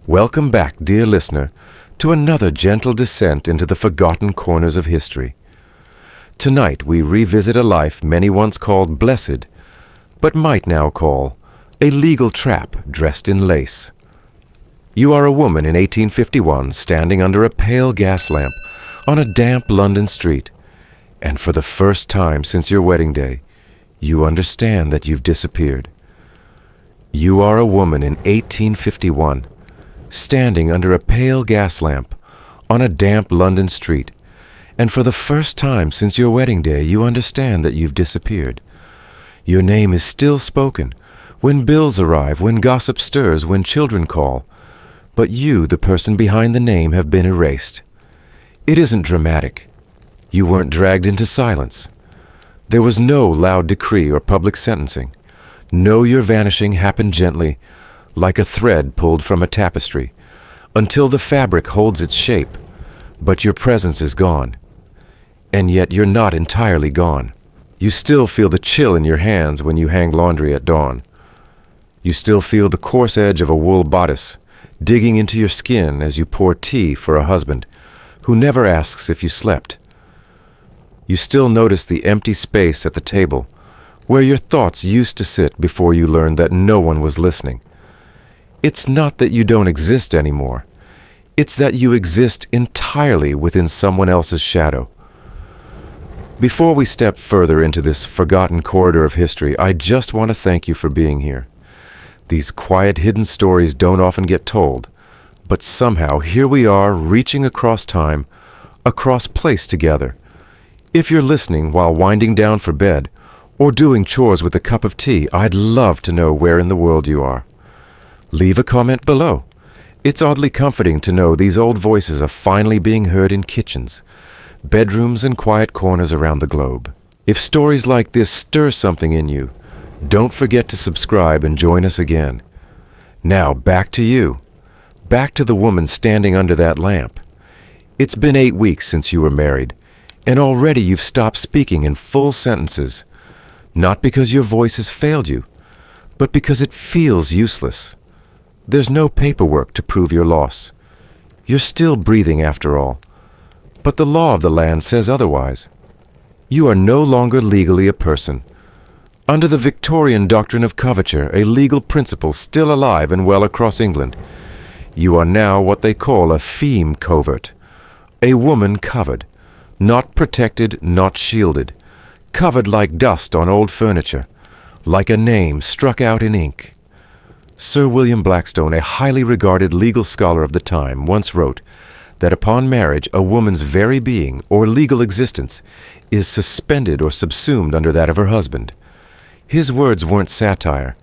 Welcome back, dear listener, to another gentle descent into the forgotten corners of history. Tonight we revisit a life many once called blessed, but might now call a legal trap dressed in lace. You are a woman in 1851 standing under a pale gas lamp on a damp London street, and for the first time since your wedding day, you understand that you've disappeared. You are a woman in 1851, standing under a pale gas lamp on a damp London street, and for the first time since your wedding day, you understand that you've disappeared. Your name is still spoken when bills arrive, when gossip stirs, when children call, but you, the person behind the name, have been erased. It isn't dramatic. You weren't dragged into silence. There was no loud decree or public sentencing. No, your vanishing happened gently, like a thread pulled from a tapestry, until the fabric holds its shape, but your presence is gone. And yet you're not entirely gone. You still feel the chill in your hands when you hang laundry at dawn. You still feel the coarse edge of a wool bodice digging into your skin as you pour tea for a husband who never asks if you slept. You still notice the empty space at the table where your thoughts used to sit before you learned that no one was listening. It's not that you don't exist anymore. It's that you exist entirely within someone else's shadow. Before we step further into this forgotten corridor of history, I just want to thank you for being here. These quiet, hidden stories don't often get told, but somehow here we are reaching across time, across place together. If you're listening while winding down for bed or doing chores with a cup of tea, I'd love to know where in the world you are. Leave a comment below. It's oddly comforting to know these old voices are finally being heard in kitchens, bedrooms, and quiet corners around the globe. If stories like this stir something in you, don't forget to subscribe and join us again. Now back to you. Back to the woman standing under that lamp. It's been 8 weeks since you were married, and already you've stopped speaking in full sentences, not because your voice has failed you, but because it feels useless. There's no paperwork to prove your loss. You're still breathing after all, but the law of the land says otherwise. You are no longer legally a person. Under the Victorian doctrine of coverture, a legal principle still alive and well across England, you are now what they call a feme covert, a woman covered, not protected, not shielded, covered like dust on old furniture, like a name struck out in ink. Sir William Blackstone, a highly regarded legal scholar of the time, once wrote that upon marriage a woman's very being or legal existence is suspended or subsumed under that of her husband. His words weren't satire.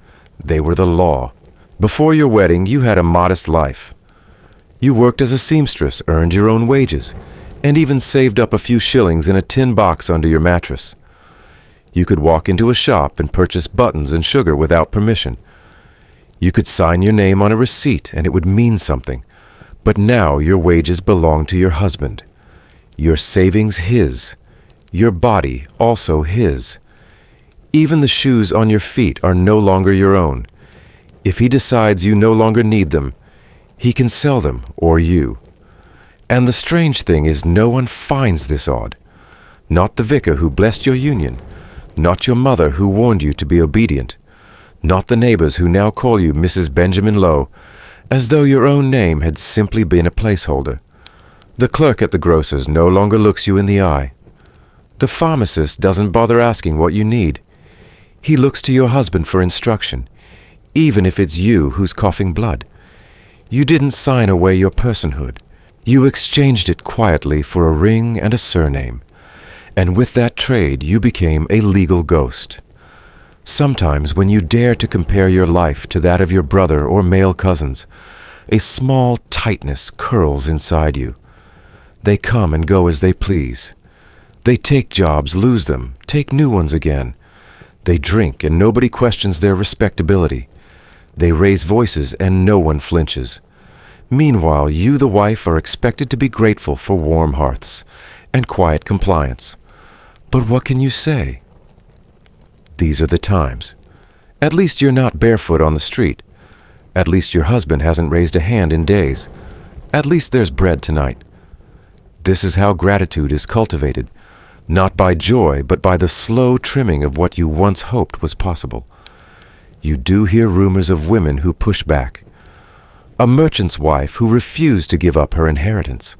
They were the law. Before your wedding, you had a modest life. You worked as a seamstress, earned your own wages, and even saved up a few shillings in a tin box under your mattress. You could walk into a shop and purchase buttons and sugar without permission. You could sign your name on a receipt and it would mean something. But now your wages belong to your husband. Your savings his. Your body also his. Even the shoes on your feet are no longer your own. If he decides you no longer need them, he can sell them, or you. And the strange thing is no one finds this odd. Not the vicar who blessed your union, not your mother who warned you to be obedient, not the neighbors who now call you Mrs. Benjamin Lowe, as though your own name had simply been a placeholder. The clerk at the grocer's no longer looks you in the eye. The pharmacist doesn't bother asking what you need. He looks to your husband for instruction, even if it's you who's coughing blood. You didn't sign away your personhood. You exchanged it quietly for a ring and a surname, and with that trade you became a legal ghost. Sometimes when you dare to compare your life to that of your brother or male cousins, a small tightness curls inside you. They come and go as they please. They take jobs, lose them, take new ones again. They drink and nobody questions their respectability. They raise voices and no one flinches. Meanwhile, you, the wife, are expected to be grateful for warm hearths and quiet compliance. But what can you say? These are the times. At least you're not barefoot on the street. At least your husband hasn't raised a hand in days. At least there's bread tonight. This is how gratitude is cultivated, not by joy, but by the slow trimming of what you once hoped was possible. You do hear rumors of women who push back. A merchant's wife who refused to give up her inheritance.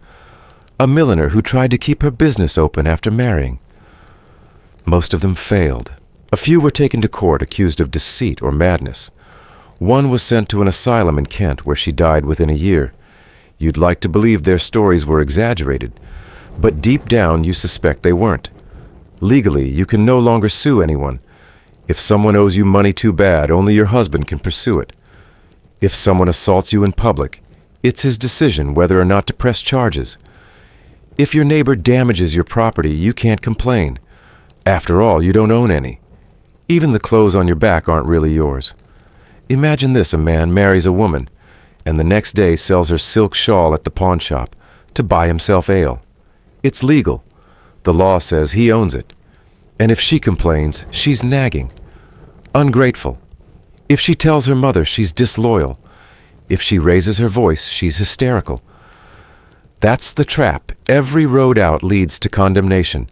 A milliner who tried to keep her business open after marrying. Most of them failed. A few were taken to court accused of deceit or madness. One was sent to an asylum in Kent where she died within a year. You'd like to believe their stories were exaggerated, but deep down you suspect they weren't. Legally, you can no longer sue anyone. If someone owes you money too bad, only your husband can pursue it. If someone assaults you in public, it's his decision whether or not to press charges. If your neighbor damages your property, you can't complain. After all, you don't own any. Even the clothes on your back aren't really yours. Imagine this: a man marries a woman, and the next day sells her silk shawl at the pawn shop to buy himself ale. It's legal. The law says he owns it. And if she complains, she's nagging, ungrateful. If she tells her mother, she's disloyal. If she raises her voice, she's hysterical. That's the trap. Every road out leads to condemnation.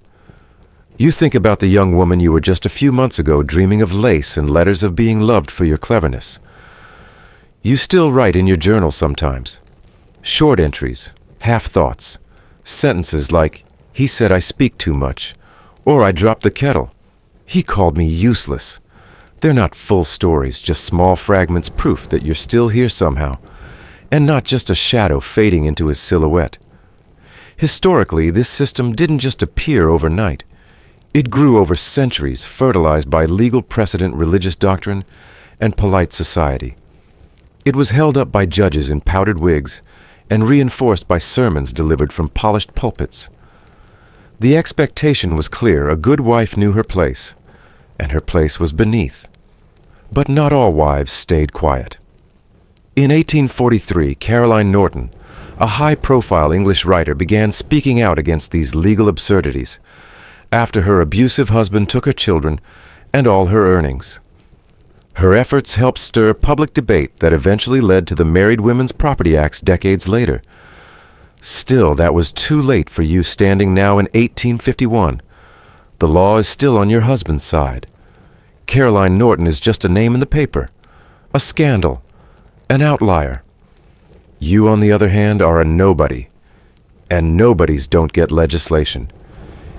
You think about the young woman you were just a few months ago dreaming of lace and letters of being loved for your cleverness. You still write in your journal sometimes. Short entries, half thoughts, sentences like, "He said I speak too much," or "I dropped the kettle. He called me useless." They're not full stories, just small fragments, proof that you're still here somehow, and not just a shadow fading into his silhouette. Historically, this system didn't just appear overnight. It grew over centuries, fertilized by legal precedent, religious doctrine, and polite society. It was held up by judges in powdered wigs and reinforced by sermons delivered from polished pulpits. The expectation was clear: a good wife knew her place, and her place was beneath. But not all wives stayed quiet. In 1843, Caroline Norton, a high-profile English writer, began speaking out against these legal absurdities after her abusive husband took her children and all her earnings. Her efforts helped stir public debate that eventually led to the Married Women's Property Acts decades later. Still, that was too late for you standing now in 1851. The law is still on your husband's side. Caroline Norton is just a name in the paper, a scandal, an outlier. You, on the other hand, are a nobody, and nobodies don't get legislation.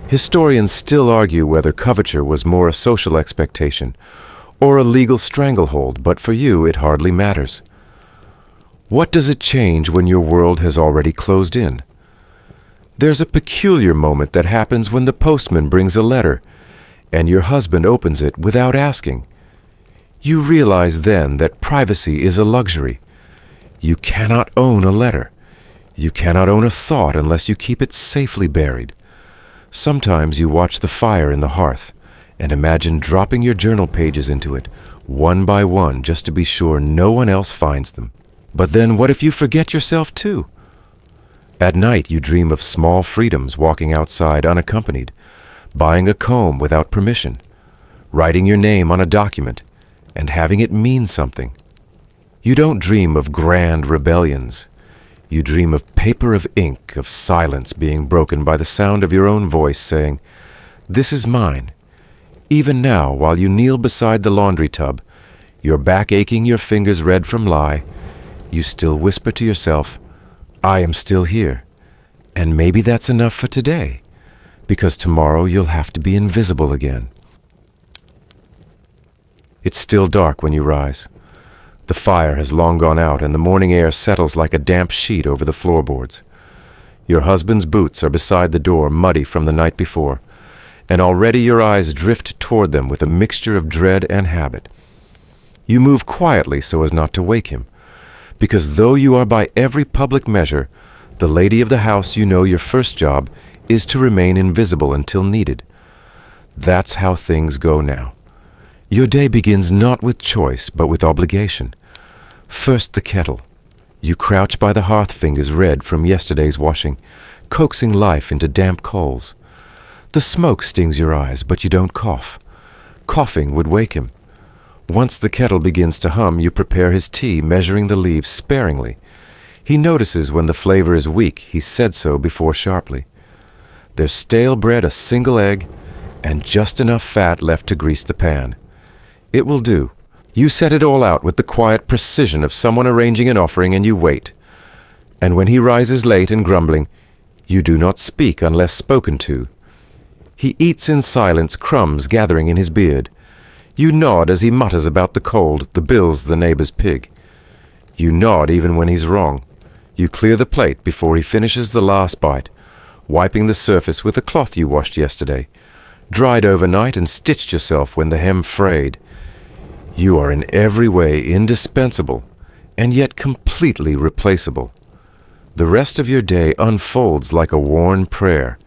Historians still argue whether coverture was more a social expectation or a legal stranglehold, but for you it hardly matters. What does it change when your world has already closed in? There's a peculiar moment that happens when the postman brings a letter and your husband opens it without asking. You realize then that privacy is a luxury. You cannot own a letter. You cannot own a thought unless you keep it safely buried. Sometimes you watch the fire in the hearth and imagine dropping your journal pages into it, one by one, just to be sure no one else finds them. But then what if you forget yourself too? At night you dream of small freedoms, walking outside unaccompanied, buying a comb without permission, writing your name on a document, and having it mean something. You don't dream of grand rebellions. You dream of paper of ink, of silence being broken by the sound of your own voice saying, "This is mine." Even now, while you kneel beside the laundry tub, your back aching, your fingers red from lye, you still whisper to yourself, "I am still here." And maybe that's enough for today, because tomorrow you'll have to be invisible again. It's still dark when you rise. The fire has long gone out, and the morning air settles like a damp sheet over the floorboards. Your husband's boots are beside the door, muddy from the night before, and already your eyes drift toward them with a mixture of dread and habit. You move quietly so as not to wake him, because though you are by every public measure the lady of the house, you know your first job is to remain invisible until needed. That's how things go now. Your day begins not with choice, but with obligation. First the kettle. You crouch by the hearth, fingers red from yesterday's washing, coaxing life into damp coals. The smoke stings your eyes, but you don't cough. Coughing would wake him. Once the kettle begins to hum, you prepare his tea, measuring the leaves sparingly. He notices when the flavor is weak. He said so before sharply. There's stale bread, a single egg, and just enough fat left to grease the pan. It will do. You set it all out with the quiet precision of someone arranging an offering, and you wait. And when he rises late and grumbling, you do not speak unless spoken to. He eats in silence, crumbs gathering in his beard. You nod as he mutters about the cold, the bills, the neighbor's pig. You nod even when he's wrong. You clear the plate before he finishes the last bite, wiping the surface with a cloth you washed yesterday, dried overnight and stitched yourself when the hem frayed. You are in every way indispensable, and yet completely replaceable. The rest of your day unfolds like a worn prayer.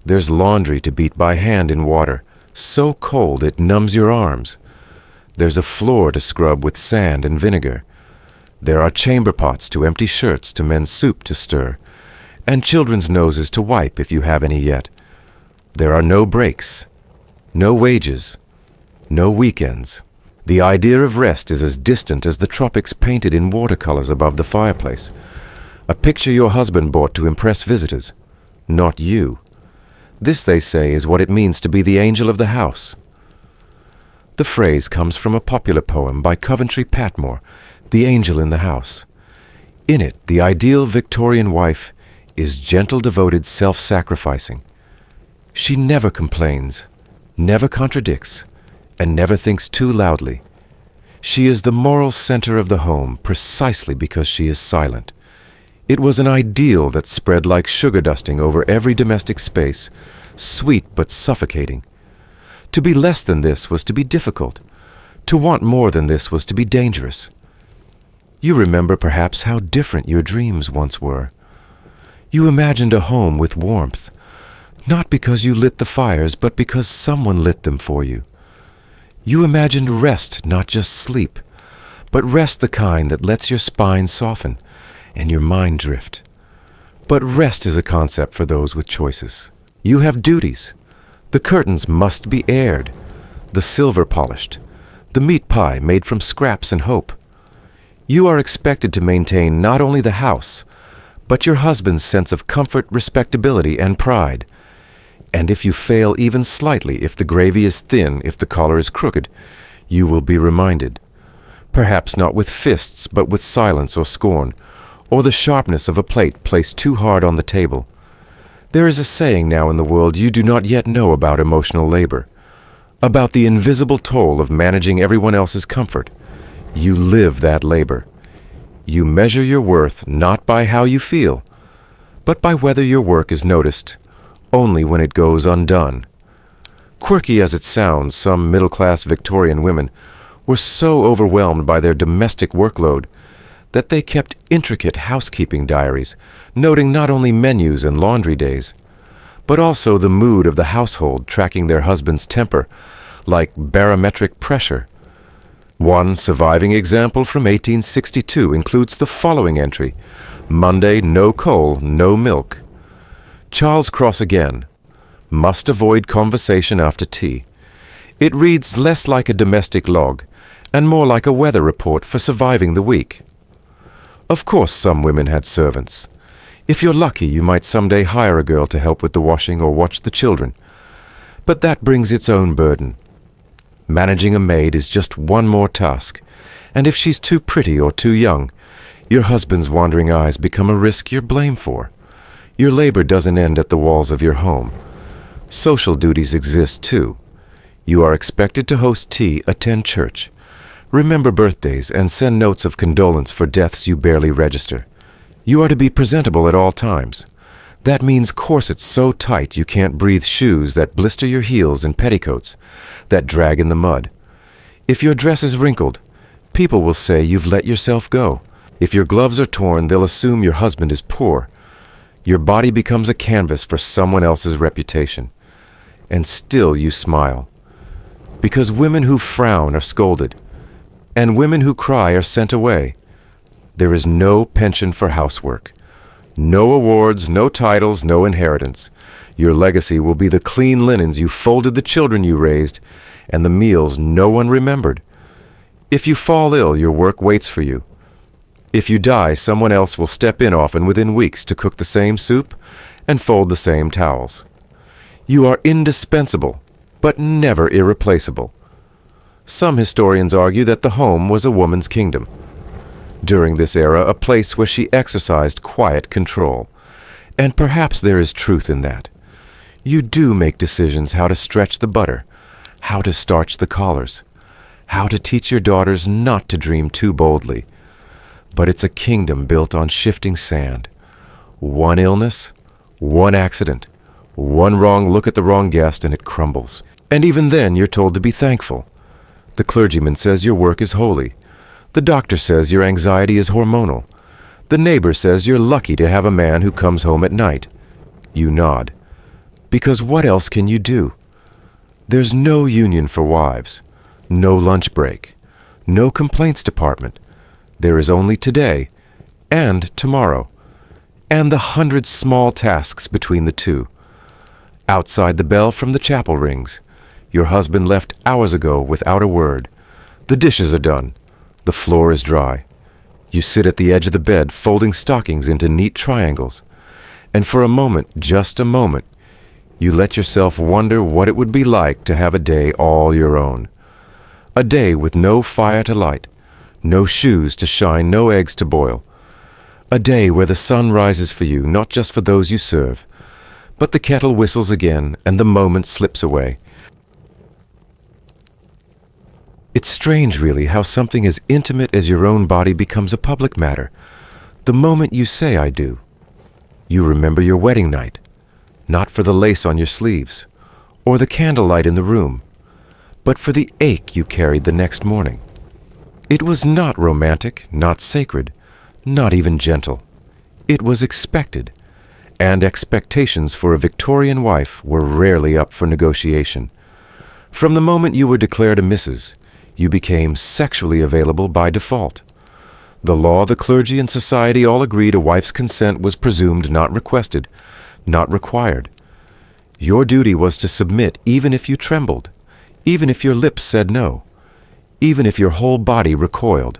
There's laundry to beat by hand in water, so cold it numbs your arms. There's a floor to scrub with sand and vinegar. There are chamber pots to empty shirts, to mend soup to stir, and children's noses to wipe if you have any yet. There are no breaks, no wages, no weekends. The idea of rest is as distant as the tropics painted in watercolors above the fireplace. A picture your husband bought to impress visitors, not you. This, they say, is what it means to be the angel of the house. The phrase comes from a popular poem by Coventry Patmore, The Angel in the House. In it, the ideal Victorian wife is gentle, devoted, self-sacrificing. She never complains, never contradicts, and never thinks too loudly. She is the moral center of the home precisely because she is silent. It was an ideal that spread like sugar dusting over every domestic space, sweet but suffocating. To be less than this was to be difficult. To want more than this was to be dangerous. You remember perhaps how different your dreams once were. You imagined a home with warmth, not because you lit the fires, but because someone lit them for you. You imagined rest, not just sleep, but rest the kind that lets your spine soften and your mind drift. But rest is a concept for those with choices. You have duties. The curtains must be aired, the silver polished, the meat pie made from scraps and hope. You are expected to maintain not only the house, but your husband's sense of comfort, respectability, and pride. And if you fail even slightly, if the gravy is thin, if the collar is crooked, you will be reminded. Perhaps not with fists, but with silence or scorn, or the sharpness of a plate placed too hard on the table. There is a saying now in the world you do not yet know about emotional labor, about the invisible toll of managing everyone else's comfort. You live that labor. You measure your worth not by how you feel, but by whether your work is noticed, only when it goes undone. Quirky as it sounds, some middle-class Victorian women were so overwhelmed by their domestic workload that they kept intricate housekeeping diaries, noting not only menus and laundry days, but also the mood of the household, tracking their husband's temper like barometric pressure. One surviving example from 1862 includes the following entry: Monday, no coal, no milk. Charles Cross again. Must avoid conversation after tea. It reads less like a domestic log and more like a weather report for surviving the week. Of course, some women had servants. If you're lucky, you might someday hire a girl to help with the washing or watch the children. But that brings its own burden. Managing a maid is just one more task, and if she's too pretty or too young, your husband's wandering eyes become a risk you're blamed for. Your labor doesn't end at the walls of your home. Social duties exist too. You are expected to host tea, attend church, remember birthdays, and send notes of condolence for deaths you barely register. You are to be presentable at all times. That means corsets so tight you can't breathe, shoes that blister your heels, and petticoats that drag in the mud. If your dress is wrinkled, people will say you've let yourself go. If your gloves are torn, they'll assume your husband is poor. Your body becomes a canvas for someone else's reputation. And still you smile. Because women who frown are scolded, and women who cry are sent away. There is no pension for housework. No awards, no titles, no inheritance. Your legacy will be the clean linens you folded, the children you raised, and the meals no one remembered. If you fall ill, your work waits for you. If you die, someone else will step in often within weeks to cook the same soup and fold the same towels. You are indispensable, but never irreplaceable. Some historians argue that the home was a woman's kingdom. During this era, a place where she exercised quiet control. And perhaps there is truth in that. You do make decisions how to stretch the butter, how to starch the collars, how to teach your daughters not to dream too boldly. But it's a kingdom built on shifting sand. One illness, one accident, one wrong look at the wrong guest, and it crumbles. And even then, you're told to be thankful. The clergyman says your work is holy. The doctor says your anxiety is hormonal. The neighbor says you're lucky to have a man who comes home at night. You nod. Because what else can you do? There's no union for wives, no lunch break, no complaints department. There is only today and tomorrow, and the 100 small tasks between the two. Outside, the bell from the chapel rings. Your husband left hours ago without a word. The dishes are done. The floor is dry. You sit at the edge of the bed, folding stockings into neat triangles. And for a moment, just a moment, you let yourself wonder what it would be like to have a day all your own. A day with no fire to light, no shoes to shine, no eggs to boil. A day where the sun rises for you, not just for those you serve, but the kettle whistles again and the moment slips away. It's strange, really, how something as intimate as your own body becomes a public matter. The moment you say, "I do." You remember your wedding night, not for the lace on your sleeves, or the candlelight in the room, but for the ache you carried the next morning. It was not romantic, not sacred, not even gentle. It was expected, and expectations for a Victorian wife were rarely up for negotiation. From the moment you were declared a Mrs., you became sexually available by default. The law, the clergy, and society all agreed a wife's consent was presumed not requested, not required. Your duty was to submit even if you trembled, even if your lips said no, even if your whole body recoiled.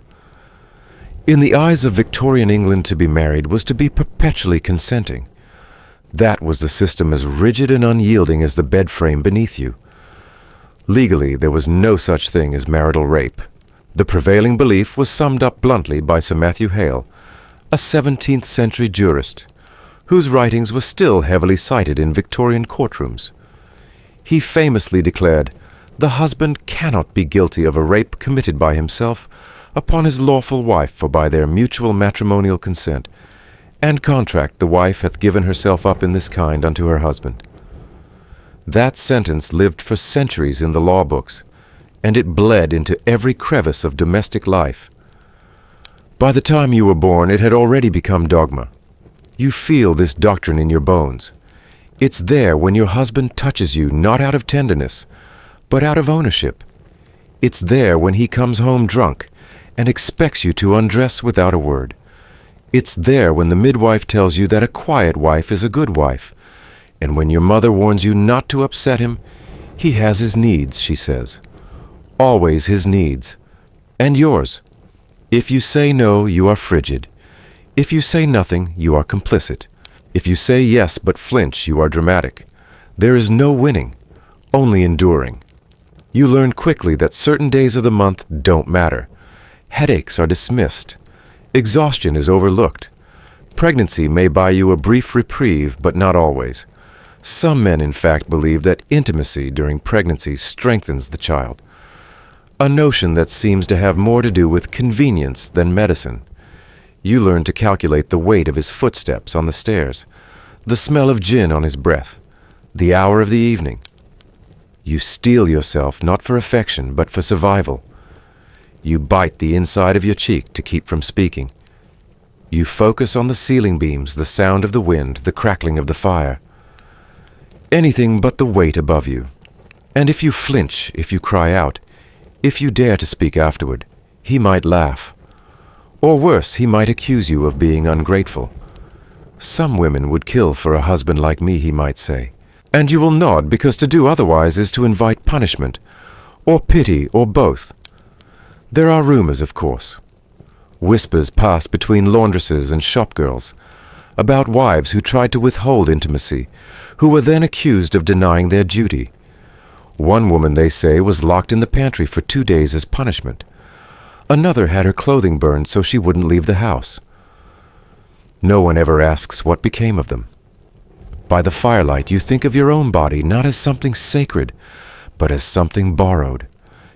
In the eyes of Victorian England, to be married was to be perpetually consenting. That was the system as rigid and unyielding as the bed frame beneath you. Legally, there was no such thing as marital rape. The prevailing belief was summed up bluntly by Sir Matthew Hale, a 17th century jurist, whose writings were still heavily cited in Victorian courtrooms. He famously declared, "The husband cannot be guilty of a rape committed by himself upon his lawful wife, for by their mutual matrimonial consent and contract the wife hath given herself up in this kind unto her husband." That sentence lived for centuries in the law books, and it bled into every crevice of domestic life. By the time you were born, it had already become dogma. You feel this doctrine in your bones. It's there when your husband touches you, not out of tenderness, but out of ownership. It's there when he comes home drunk and expects you to undress without a word. It's there when the midwife tells you that a quiet wife is a good wife, and when your mother warns you not to upset him. He has his needs, she says. Always his needs. And yours. If you say no, you are frigid. If you say nothing, you are complicit. If you say yes but flinch, you are dramatic. There is no winning, only enduring. You learn quickly that certain days of the month don't matter. Headaches are dismissed. Exhaustion is overlooked. Pregnancy may buy you a brief reprieve, but not always. Some men, in fact, believe that intimacy during pregnancy strengthens the child, a notion that seems to have more to do with convenience than medicine. You learn to calculate the weight of his footsteps on the stairs, the smell of gin on his breath, the hour of the evening. You steel yourself not for affection, but for survival. You bite the inside of your cheek to keep from speaking. You focus on the ceiling beams, the sound of the wind, the crackling of the fire. Anything but the weight above you. And if you flinch, if you cry out, if you dare to speak afterward, he might laugh. Or worse, he might accuse you of being ungrateful. Some women would kill for a husband like me, he might say. And you will nod, because to do otherwise is to invite punishment, or pity, or both. There are rumors, of course. Whispers pass between laundresses and shopgirls about wives who tried to withhold intimacy, who were then accused of denying their duty. One woman, they say, was locked in the pantry for 2 days as punishment. Another had her clothing burned so she wouldn't leave the house. No one ever asks what became of them. By the firelight, you think of your own body not as something sacred, but as something borrowed.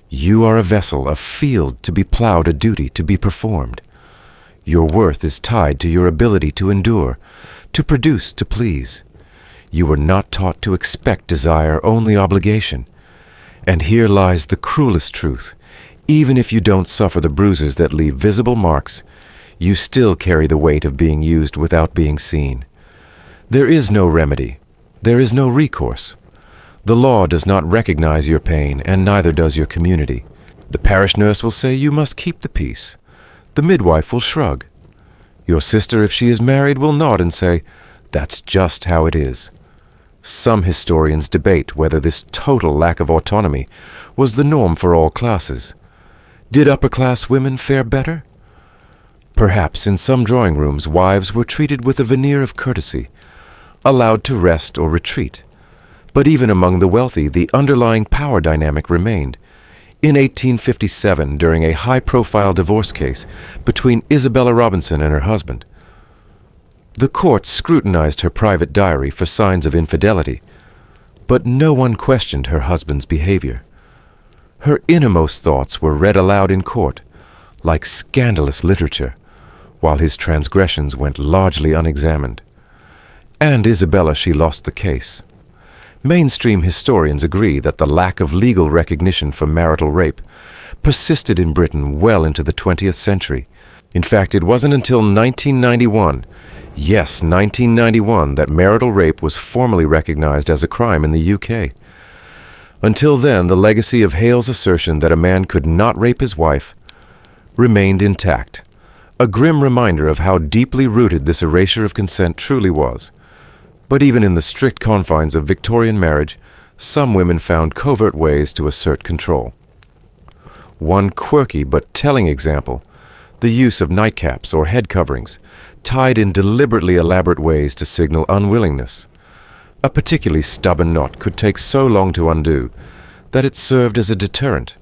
You are a vessel, a field to be plowed, a duty to be performed. Your worth is tied to your ability to endure, to produce, to please. You were not taught to expect desire, only obligation. And here lies the cruelest truth. Even if you don't suffer the bruises that leave visible marks, you still carry the weight of being used without being seen. There is no remedy. There is no recourse. The law does not recognize your pain, and neither does your community. The parish nurse will say you must keep the peace. The midwife will shrug. Your sister, if she is married, will nod and say, "That's just how it is." Some historians debate whether this total lack of autonomy was the norm for all classes. Did upper-class women fare better? Perhaps in some drawing rooms wives were treated with a veneer of courtesy, allowed to rest or retreat. But even among the wealthy, the underlying power dynamic remained. In 1857, during a high-profile divorce case between Isabella Robinson and her husband, the court scrutinized her private diary for signs of infidelity, but no one questioned her husband's behavior. Her innermost thoughts were read aloud in court, like scandalous literature, while his transgressions went largely unexamined. And Isabella, she lost the case. Mainstream historians agree that the lack of legal recognition for marital rape persisted in Britain well into the 20th century. In fact, it wasn't until 1991, yes, 1991, that marital rape was formally recognized as a crime in the UK. Until then, the legacy of Hale's assertion that a man could not rape his wife remained intact, a grim reminder of how deeply rooted this erasure of consent truly was. But even in the strict confines of Victorian marriage, some women found covert ways to assert control. One quirky but telling example, the use of nightcaps or head coverings, tied in deliberately elaborate ways to signal unwillingness. A particularly stubborn knot could take so long to undo that it served as a deterrent.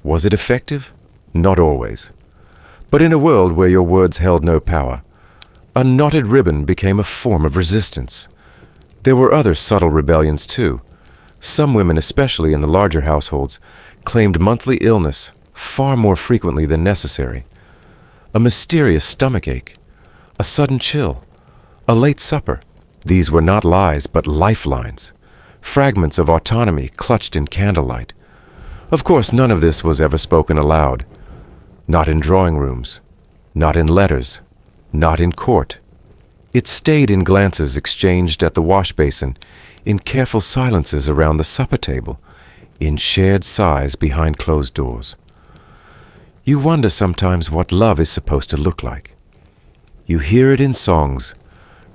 Was it effective? Not always. But in a world where your words held no power, a knotted ribbon became a form of resistance. There were other subtle rebellions too. Some women, especially in the larger households, claimed monthly illness far more frequently than necessary. A mysterious stomachache, a sudden chill, a late supper. These were not lies but lifelines, fragments of autonomy clutched in candlelight. Of course, none of this was ever spoken aloud. Not in drawing rooms, not in letters, not in court. It stayed in glances exchanged at the wash basin, in careful silences around the supper table, in shared sighs behind closed doors. You wonder sometimes what love is supposed to look like. You hear it in songs,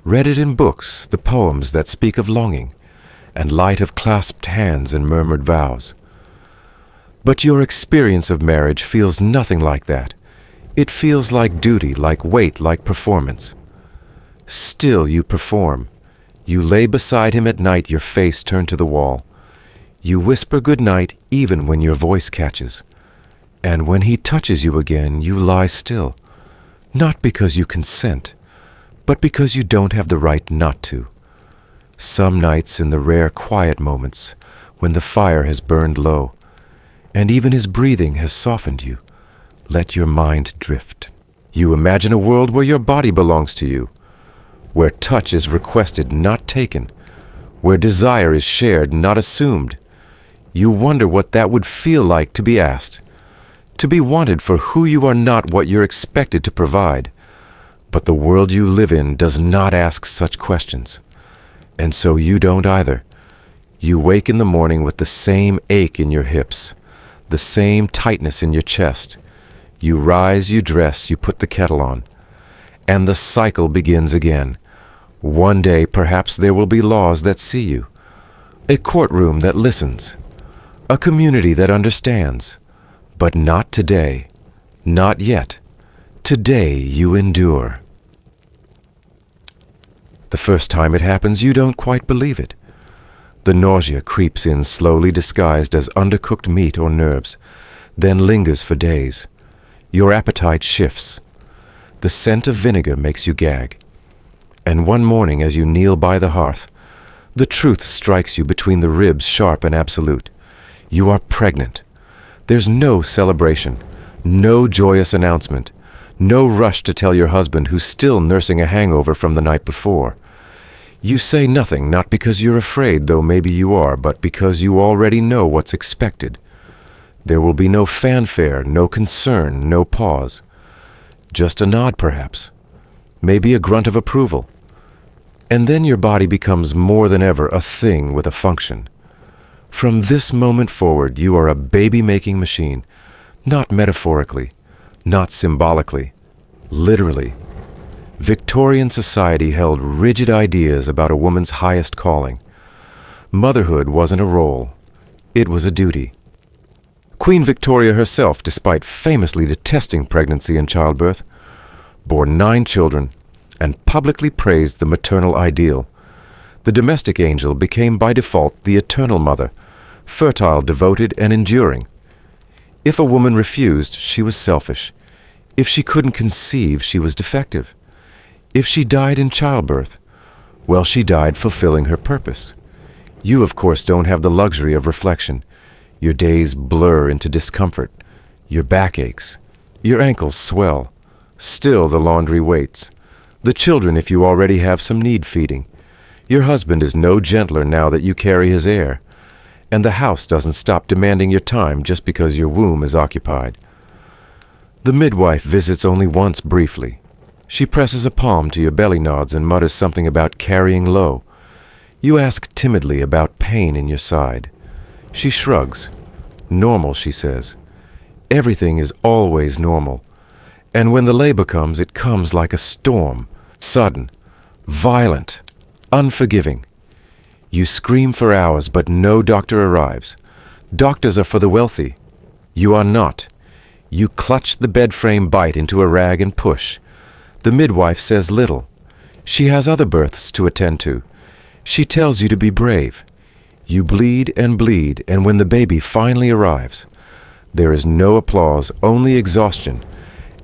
read it in books, the poems that speak of longing, and light of clasped hands and murmured vows. But your experience of marriage feels nothing like that. It feels like duty, like weight, like performance. Still you perform. You lay beside him at night, your face turned to the wall. You whisper good night even when your voice catches. And when he touches you again, you lie still. Not because you consent, but because you don't have the right not to. Some nights in the rare quiet moments when the fire has burned low, and even his breathing has softened you, let your mind drift. You imagine a world where your body belongs to you, where touch is requested, not taken, where desire is shared, not assumed. You wonder what that would feel like to be asked, to be wanted for who you are, not what you're expected to provide. But the world you live in does not ask such questions, and so you don't either. You wake in the morning with the same ache in your hips, the same tightness in your chest. You rise, you dress, you put the kettle on, and the cycle begins again. One day, perhaps there will be laws that see you, a courtroom that listens, a community that understands. But not today. Not yet. Today you endure. The first time it happens, you don't quite believe it. The nausea creeps in slowly, disguised as undercooked meat or nerves, then lingers for days. Your appetite shifts. The scent of vinegar makes you gag. And one morning, as you kneel by the hearth, the truth strikes you between the ribs, sharp and absolute. You are pregnant. There's no celebration, no joyous announcement, no rush to tell your husband who's still nursing a hangover from the night before. You say nothing, not because you're afraid, though maybe you are, but because you already know what's expected. There will be no fanfare, no concern, no pause. Just a nod, perhaps. Maybe a grunt of approval. And then your body becomes more than ever a thing with a function. From this moment forward, you are a baby-making machine, not metaphorically, not symbolically, literally. Victorian society held rigid ideas about a woman's highest calling. Motherhood wasn't a role, it was a duty. Queen Victoria herself, despite famously detesting pregnancy and childbirth, bore 9 children and publicly praised the maternal ideal. The domestic angel became by default the eternal mother, fertile, devoted, and enduring. If a woman refused, she was selfish. If she couldn't conceive, she was defective. If she died in childbirth, well, she died fulfilling her purpose. You, of course, don't have the luxury of reflection. Your days blur into discomfort. Your back aches. Your ankles swell. Still, the laundry waits. The children, if you already have some, need feeding. Your husband is no gentler now that you carry his heir. And the house doesn't stop demanding your time just because your womb is occupied. The midwife visits only once briefly. She presses a palm to your belly nods and mutters something about carrying low. You ask timidly about pain in your side. She shrugs. Normal, she says. Everything is always normal. And when the labor comes, it comes like a storm, sudden, violent, unforgiving. You scream for hours, but no doctor arrives. Doctors are for the wealthy. You are not. You clutch the bed frame, bite into a rag, and push. The midwife says little. She has other births to attend to. She tells you to be brave. You bleed, and when the baby finally arrives, there is no applause, only exhaustion,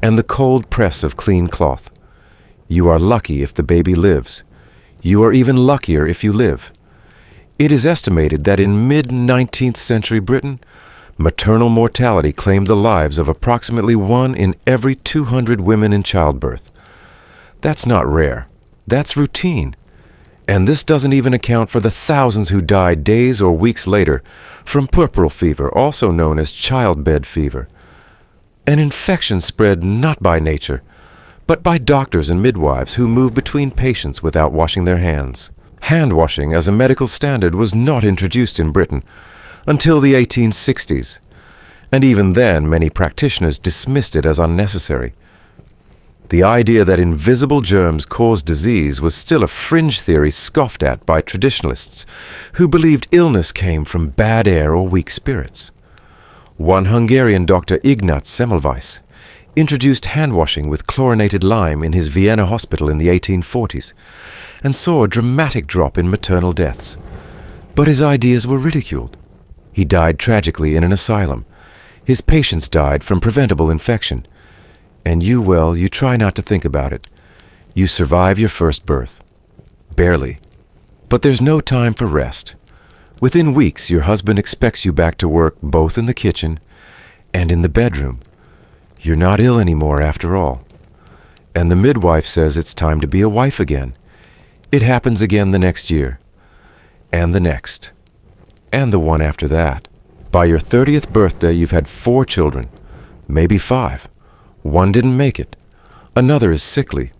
and the cold press of clean cloth. You are lucky if the baby lives. You are even luckier if you live. It is estimated that in mid-19th century Britain, maternal mortality claimed the lives of approximately 1 in every 200 women in childbirth. That's not rare. That's routine. And this doesn't even account for the thousands who died days or weeks later from puerperal fever, also known as childbed fever. An infection spread not by nature, but by doctors and midwives who move between patients without washing their hands. Hand washing as a medical standard was not introduced in Britain until the 1860s, and even then many practitioners dismissed it as unnecessary. The idea that invisible germs cause disease was still a fringe theory scoffed at by traditionalists who believed illness came from bad air or weak spirits. One Hungarian doctor, Ignaz Semmelweis, introduced hand-washing with chlorinated lime in his Vienna hospital in the 1840s and saw a dramatic drop in maternal deaths. But his ideas were ridiculed. He died tragically in an asylum. His patients died from preventable infection. And you, well, you try not to think about it. You survive your first birth. Barely. But there's no time for rest. Within weeks, your husband expects you back to work both in the kitchen and in the bedroom. You're not ill anymore after all. And the midwife says it's time to be a wife again. It happens again the next year. And the next. And the one after that. By your 30th birthday, you've had 4 children. Maybe 5. One didn't make it. Another is sickly.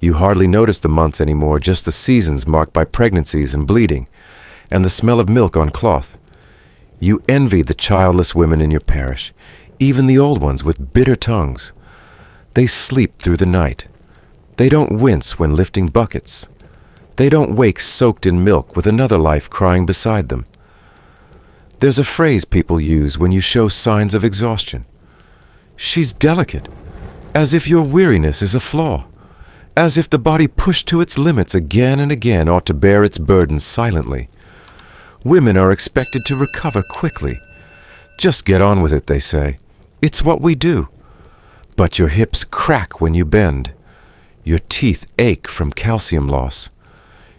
You hardly notice the months anymore, just the seasons marked by pregnancies and bleeding, and the smell of milk on cloth. You envy the childless women in your parish, even the old ones with bitter tongues. They sleep through the night. They don't wince when lifting buckets. They don't wake soaked in milk with another life crying beside them. There's a phrase people use when you show signs of exhaustion. She's delicate, as if your weariness is a flaw, as if the body pushed to its limits again and again ought to bear its burdens silently. Women are expected to recover quickly. Just get on with it, they say. It's what we do. But your hips crack when you bend. Your teeth ache from calcium loss.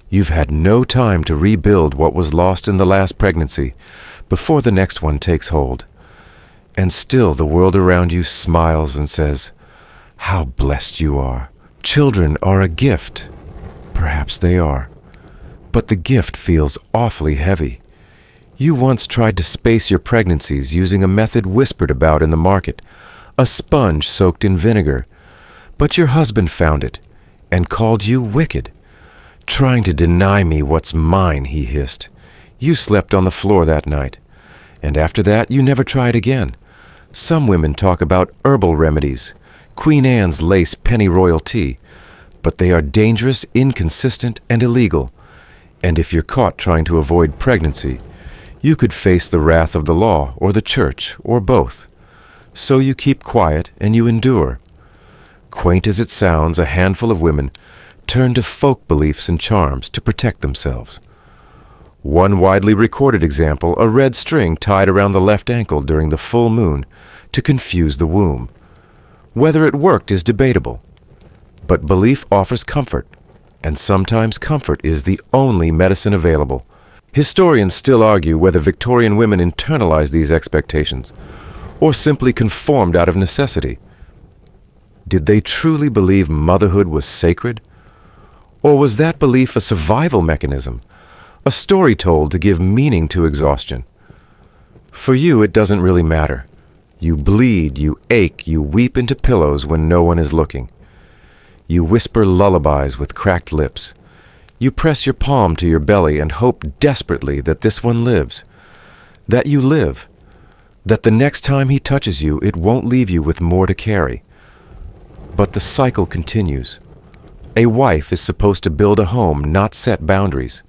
You've had no time to rebuild what was lost in the last pregnancy before the next one takes hold. And still the world around you smiles and says, "How blessed you are." Children are a gift. Perhaps they are. But the gift feels awfully heavy. You once tried to space your pregnancies using a method whispered about in the market, a sponge soaked in vinegar. But your husband found it and called you wicked. "Trying to deny me what's mine," he hissed. You slept on the floor that night. And after that, you never tried again. Some women talk about herbal remedies, Queen Anne's lace pennyroyal tea, but they are dangerous, inconsistent, and illegal. And if you're caught trying to avoid pregnancy, you could face the wrath of the law or the church or both. So you keep quiet and you endure. Quaint as it sounds, a handful of women turn to folk beliefs and charms to protect themselves. One widely recorded example, a red string tied around the left ankle during the full moon to confuse the womb. Whether it worked is debatable, but belief offers comfort, and sometimes comfort is the only medicine available. Historians still argue whether Victorian women internalized these expectations or simply conformed out of necessity. Did they truly believe motherhood was sacred? Or was that belief a survival mechanism, a story told to give meaning to exhaustion? For you, it doesn't really matter. You bleed, you ache, you weep into pillows when no one is looking. You whisper lullabies with cracked lips. You press your palm to your belly and hope desperately that this one lives, that you live, that the next time he touches you, it won't leave you with more to carry. But the cycle continues. A wife is supposed to build a home, not set boundaries.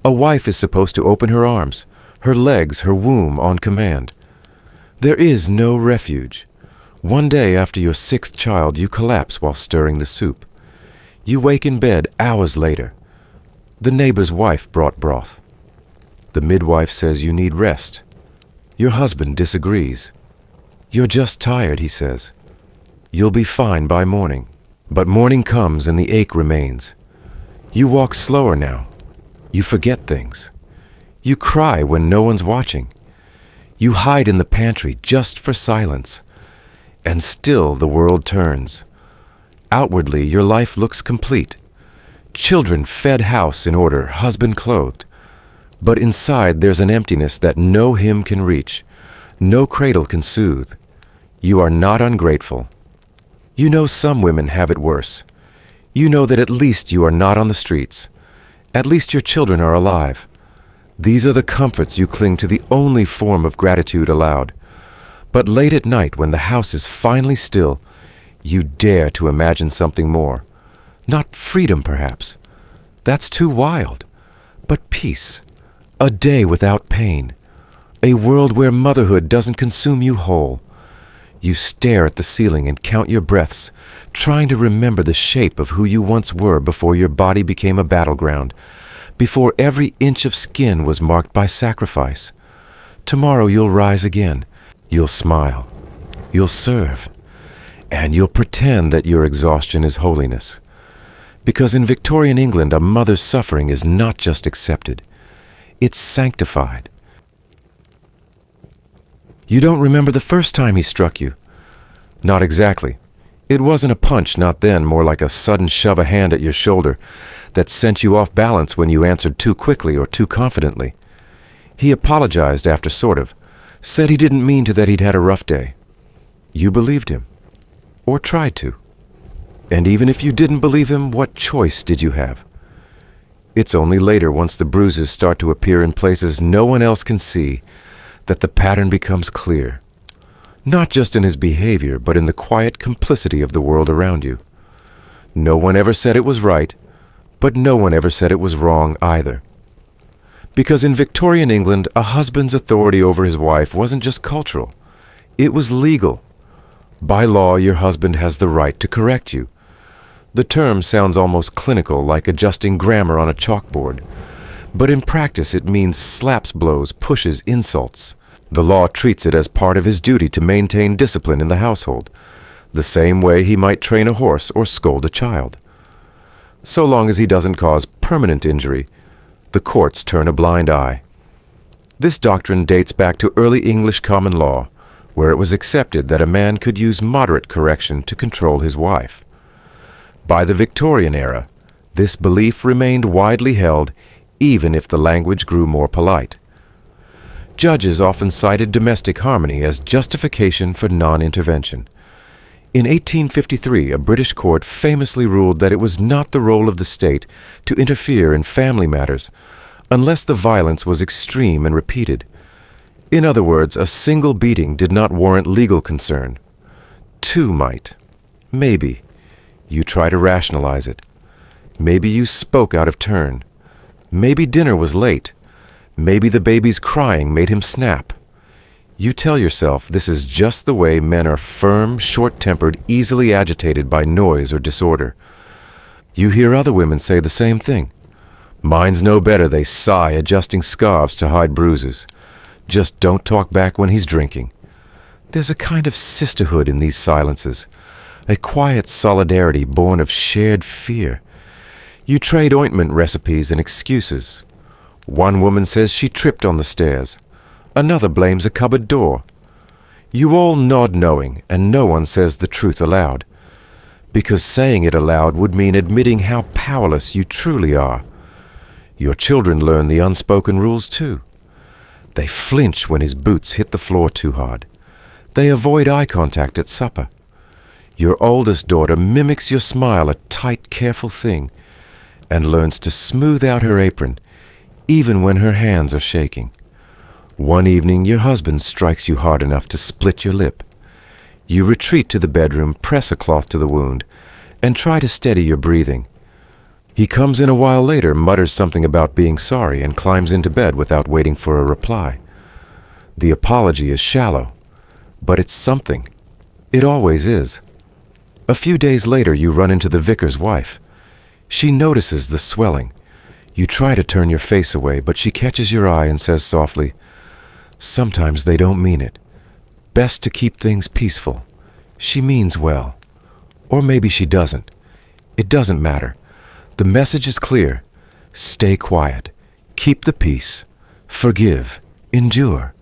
A wife is supposed to open her arms, her legs, her womb on command. There is no refuge. One day after your 6th child, you collapse while stirring the soup. You wake in bed hours later. The neighbor's wife brought broth. The midwife says you need rest. Your husband disagrees. You're just tired, he says. You'll be fine by morning. But morning comes and the ache remains. You walk slower now. You forget things. You cry when no one's watching. You hide in the pantry just for silence. And still the world turns. Outwardly, your life looks complete. Children fed, house in order, husband clothed. But inside there's an emptiness that no hymn can reach, no cradle can soothe. You are not ungrateful. You know some women have it worse. You know that at least you are not on the streets. At least your children are alive. These are the comforts you cling to, the only form of gratitude allowed. But late at night, when the house is finally still, you dare to imagine something more. Not freedom, perhaps. That's too wild. But peace. A day without pain. A world where motherhood doesn't consume you whole. You stare at the ceiling and count your breaths, trying to remember the shape of who you once were before your body became a battleground, before every inch of skin was marked by sacrifice. Tomorrow you'll rise again. You'll smile. You'll serve. And you'll pretend that your exhaustion is holiness. Because in Victorian England, a mother's suffering is not just accepted. It's sanctified. You don't remember the first time he struck you? Not exactly. It wasn't a punch, not then, more like a sudden shove of hand at your shoulder that sent you off balance when you answered too quickly or too confidently. He apologized after, sort of, said he didn't mean to, that he'd had a rough day. You believed him, or tried to. And even if you didn't believe him, what choice did you have? It's only later, once the bruises start to appear in places no one else can see, that the pattern becomes clear. Not just in his behavior, but in the quiet complicity of the world around you. No one ever said it was right, but no one ever said it was wrong either. Because in Victorian England, a husband's authority over his wife wasn't just cultural, it was legal. By law, your husband has the right to correct you. The term sounds almost clinical, like adjusting grammar on a chalkboard. But in practice, it means slaps blows, pushes, insults. The law treats it as part of his duty to maintain discipline in the household, the same way he might train a horse or scold a child. So long as he doesn't cause permanent injury, the courts turn a blind eye. This doctrine dates back to early English common law, where it was accepted that a man could use moderate correction to control his wife. By the Victorian era, this belief remained widely held, even if the language grew more polite. Judges often cited domestic harmony as justification for non-intervention. In 1853, a British court famously ruled that it was not the role of the state to interfere in family matters unless the violence was extreme and repeated. In other words, a single beating did not warrant legal concern. Two might. Maybe. You try to rationalize it. Maybe you spoke out of turn. Maybe dinner was late. Maybe the baby's crying made him snap. You tell yourself this is just the way men are: firm, short-tempered, easily agitated by noise or disorder. You hear other women say the same thing. Mine's no better, they sigh, adjusting scarves to hide bruises. Just don't talk back when he's drinking. There's a kind of sisterhood in these silences, a quiet solidarity born of shared fear. You trade ointment recipes and excuses. One woman says she tripped on the stairs. Another blames a cupboard door. You all nod knowing, and no one says the truth aloud, because saying it aloud would mean admitting how powerless you truly are. Your children learn the unspoken rules too. They flinch when his boots hit the floor too hard. They avoid eye contact at supper. Your oldest daughter mimics your smile, a tight, careful thing, and learns to smooth out her apron, even when her hands are shaking. One evening, your husband strikes you hard enough to split your lip. You retreat to the bedroom, press a cloth to the wound, and try to steady your breathing. He comes in a while later, mutters something about being sorry, and climbs into bed without waiting for a reply. The apology is shallow, but it's something. It always is. A few days later, you run into the vicar's wife. She notices the swelling. You try to turn your face away, but she catches your eye and says softly, "Sometimes they don't mean it. Best to keep things peaceful. She means well." Or maybe she doesn't. It doesn't matter. The message is clear. Stay quiet. Keep the peace. Forgive. Endure.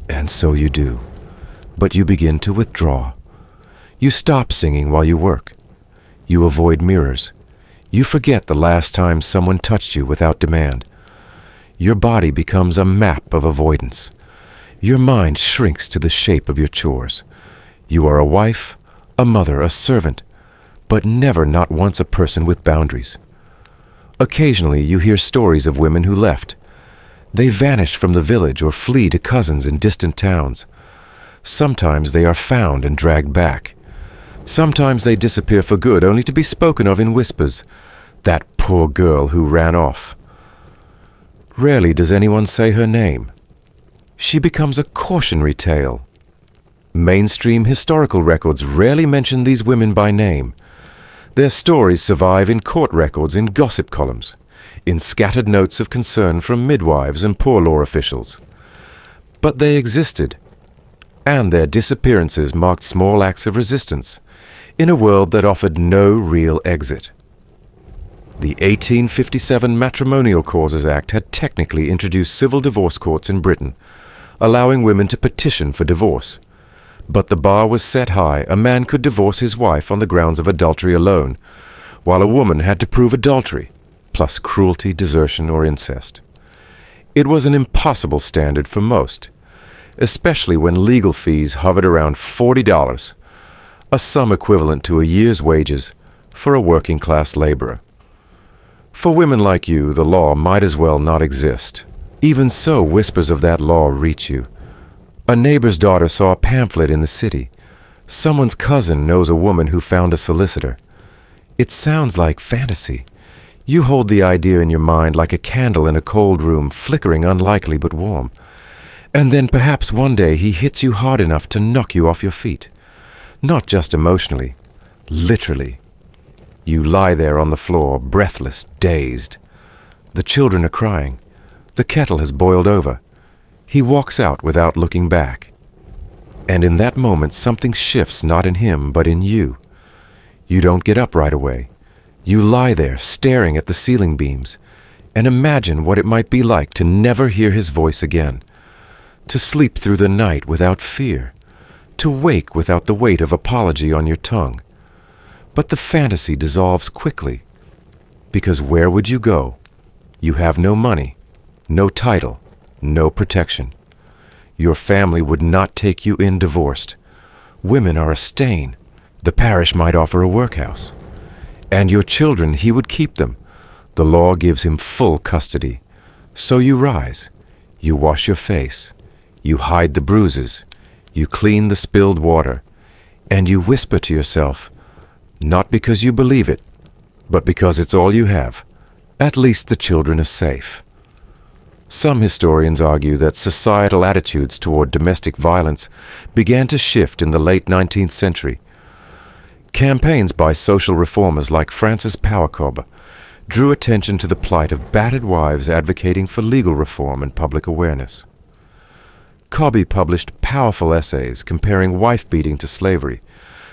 And so you do. But you begin to withdraw. You stop singing while you work. You avoid mirrors. You forget the last time someone touched you without demand. Your body becomes a map of avoidance. Your mind shrinks to the shape of your chores. You are a wife, a mother, a servant, but never, not once, a person with boundaries. Occasionally, you hear stories of women who left. They vanish from the village or flee to cousins in distant towns. Sometimes they are found and dragged back. Sometimes they disappear for good, only to be spoken of in whispers. That poor girl who ran off. Rarely does anyone say her name. She becomes a cautionary tale. Mainstream historical records rarely mention these women by name. Their stories survive in court records, in gossip columns, in scattered notes of concern from midwives and poor law officials. But they existed, and their disappearances marked small acts of resistance in a world that offered no real exit. The 1857 Matrimonial Causes Act had technically introduced civil divorce courts in Britain, allowing women to petition for divorce. But the bar was set high. A man could divorce his wife on the grounds of adultery alone, while a woman had to prove adultery, plus cruelty, desertion, or incest. It was an impossible standard for most, especially when legal fees hovered around $40, a sum equivalent to a year's wages for a working-class laborer. For women like you, the law might as well not exist. Even so, whispers of that law reach you. A neighbor's daughter saw a pamphlet in the city. Someone's cousin knows a woman who found a solicitor. It sounds like fantasy. You hold the idea in your mind like a candle in a cold room, flickering unlikely but warm. And then perhaps one day he hits you hard enough to knock you off your feet. Not just emotionally, literally. You lie there on the floor, breathless, dazed. The children are crying. The kettle has boiled over. He walks out without looking back. And in that moment, something shifts not in him, but in you. You don't get up right away. You lie there, staring at the ceiling beams, and imagine what it might be like to never hear his voice again, to sleep through the night without fear, to wake without the weight of apology on your tongue. But the fantasy dissolves quickly, because where would you go? You have no money, no title, no protection. Your family would not take you in divorced. Women are a stain. The parish might offer a workhouse. And your children, he would keep them. The law gives him full custody. So you rise. You wash your face. You hide the bruises. You clean the spilled water. And you whisper to yourself, not because you believe it, but because it's all you have. At least the children are safe. Some historians argue that societal attitudes toward domestic violence began to shift in the late 19th century. Campaigns by social reformers like Francis Powercobbe drew attention to the plight of battered wives advocating for legal reform and public awareness. Cobbe published powerful essays comparing wife-beating to slavery,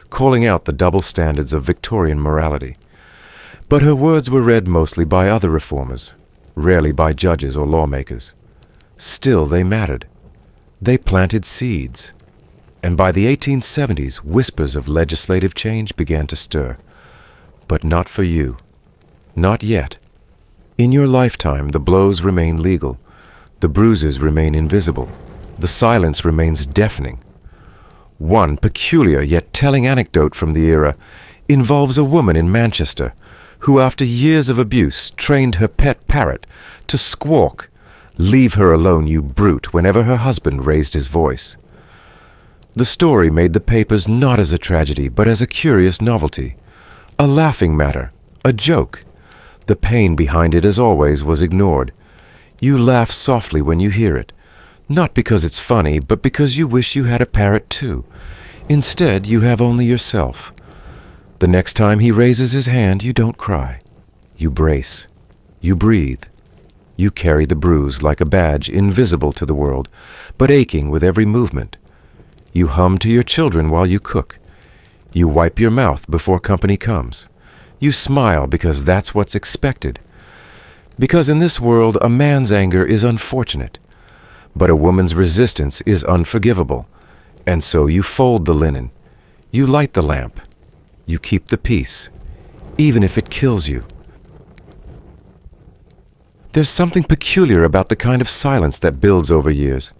calling out the double standards of Victorian morality. But her words were read mostly by other reformers, rarely by judges or lawmakers. Still, they mattered. They planted seeds. And by the 1870s, whispers of legislative change began to stir. But not for you. Not yet. In your lifetime, the blows remain legal. The bruises remain invisible. The silence remains deafening. One peculiar yet telling anecdote from the era involves a woman in Manchester who, after years of abuse, trained her pet parrot to squawk, "Leave her alone, you brute," whenever her husband raised his voice. The story made the papers not as a tragedy, but as a curious novelty, a laughing matter, a joke. The pain behind it, as always, was ignored. You laugh softly when you hear it, not because it's funny, but because you wish you had a parrot too. Instead, you have only yourself. The next time he raises his hand, you don't cry. You brace. You breathe. You carry the bruise like a badge, invisible to the world, but aching with every movement. You hum to your children while you cook. You wipe your mouth before company comes. You smile because that's what's expected. Because in this world, a man's anger is unfortunate, but a woman's resistance is unforgivable. And so you fold the linen. You light the lamp. You keep the peace, even if it kills you. There's something peculiar about the kind of silence that builds over years.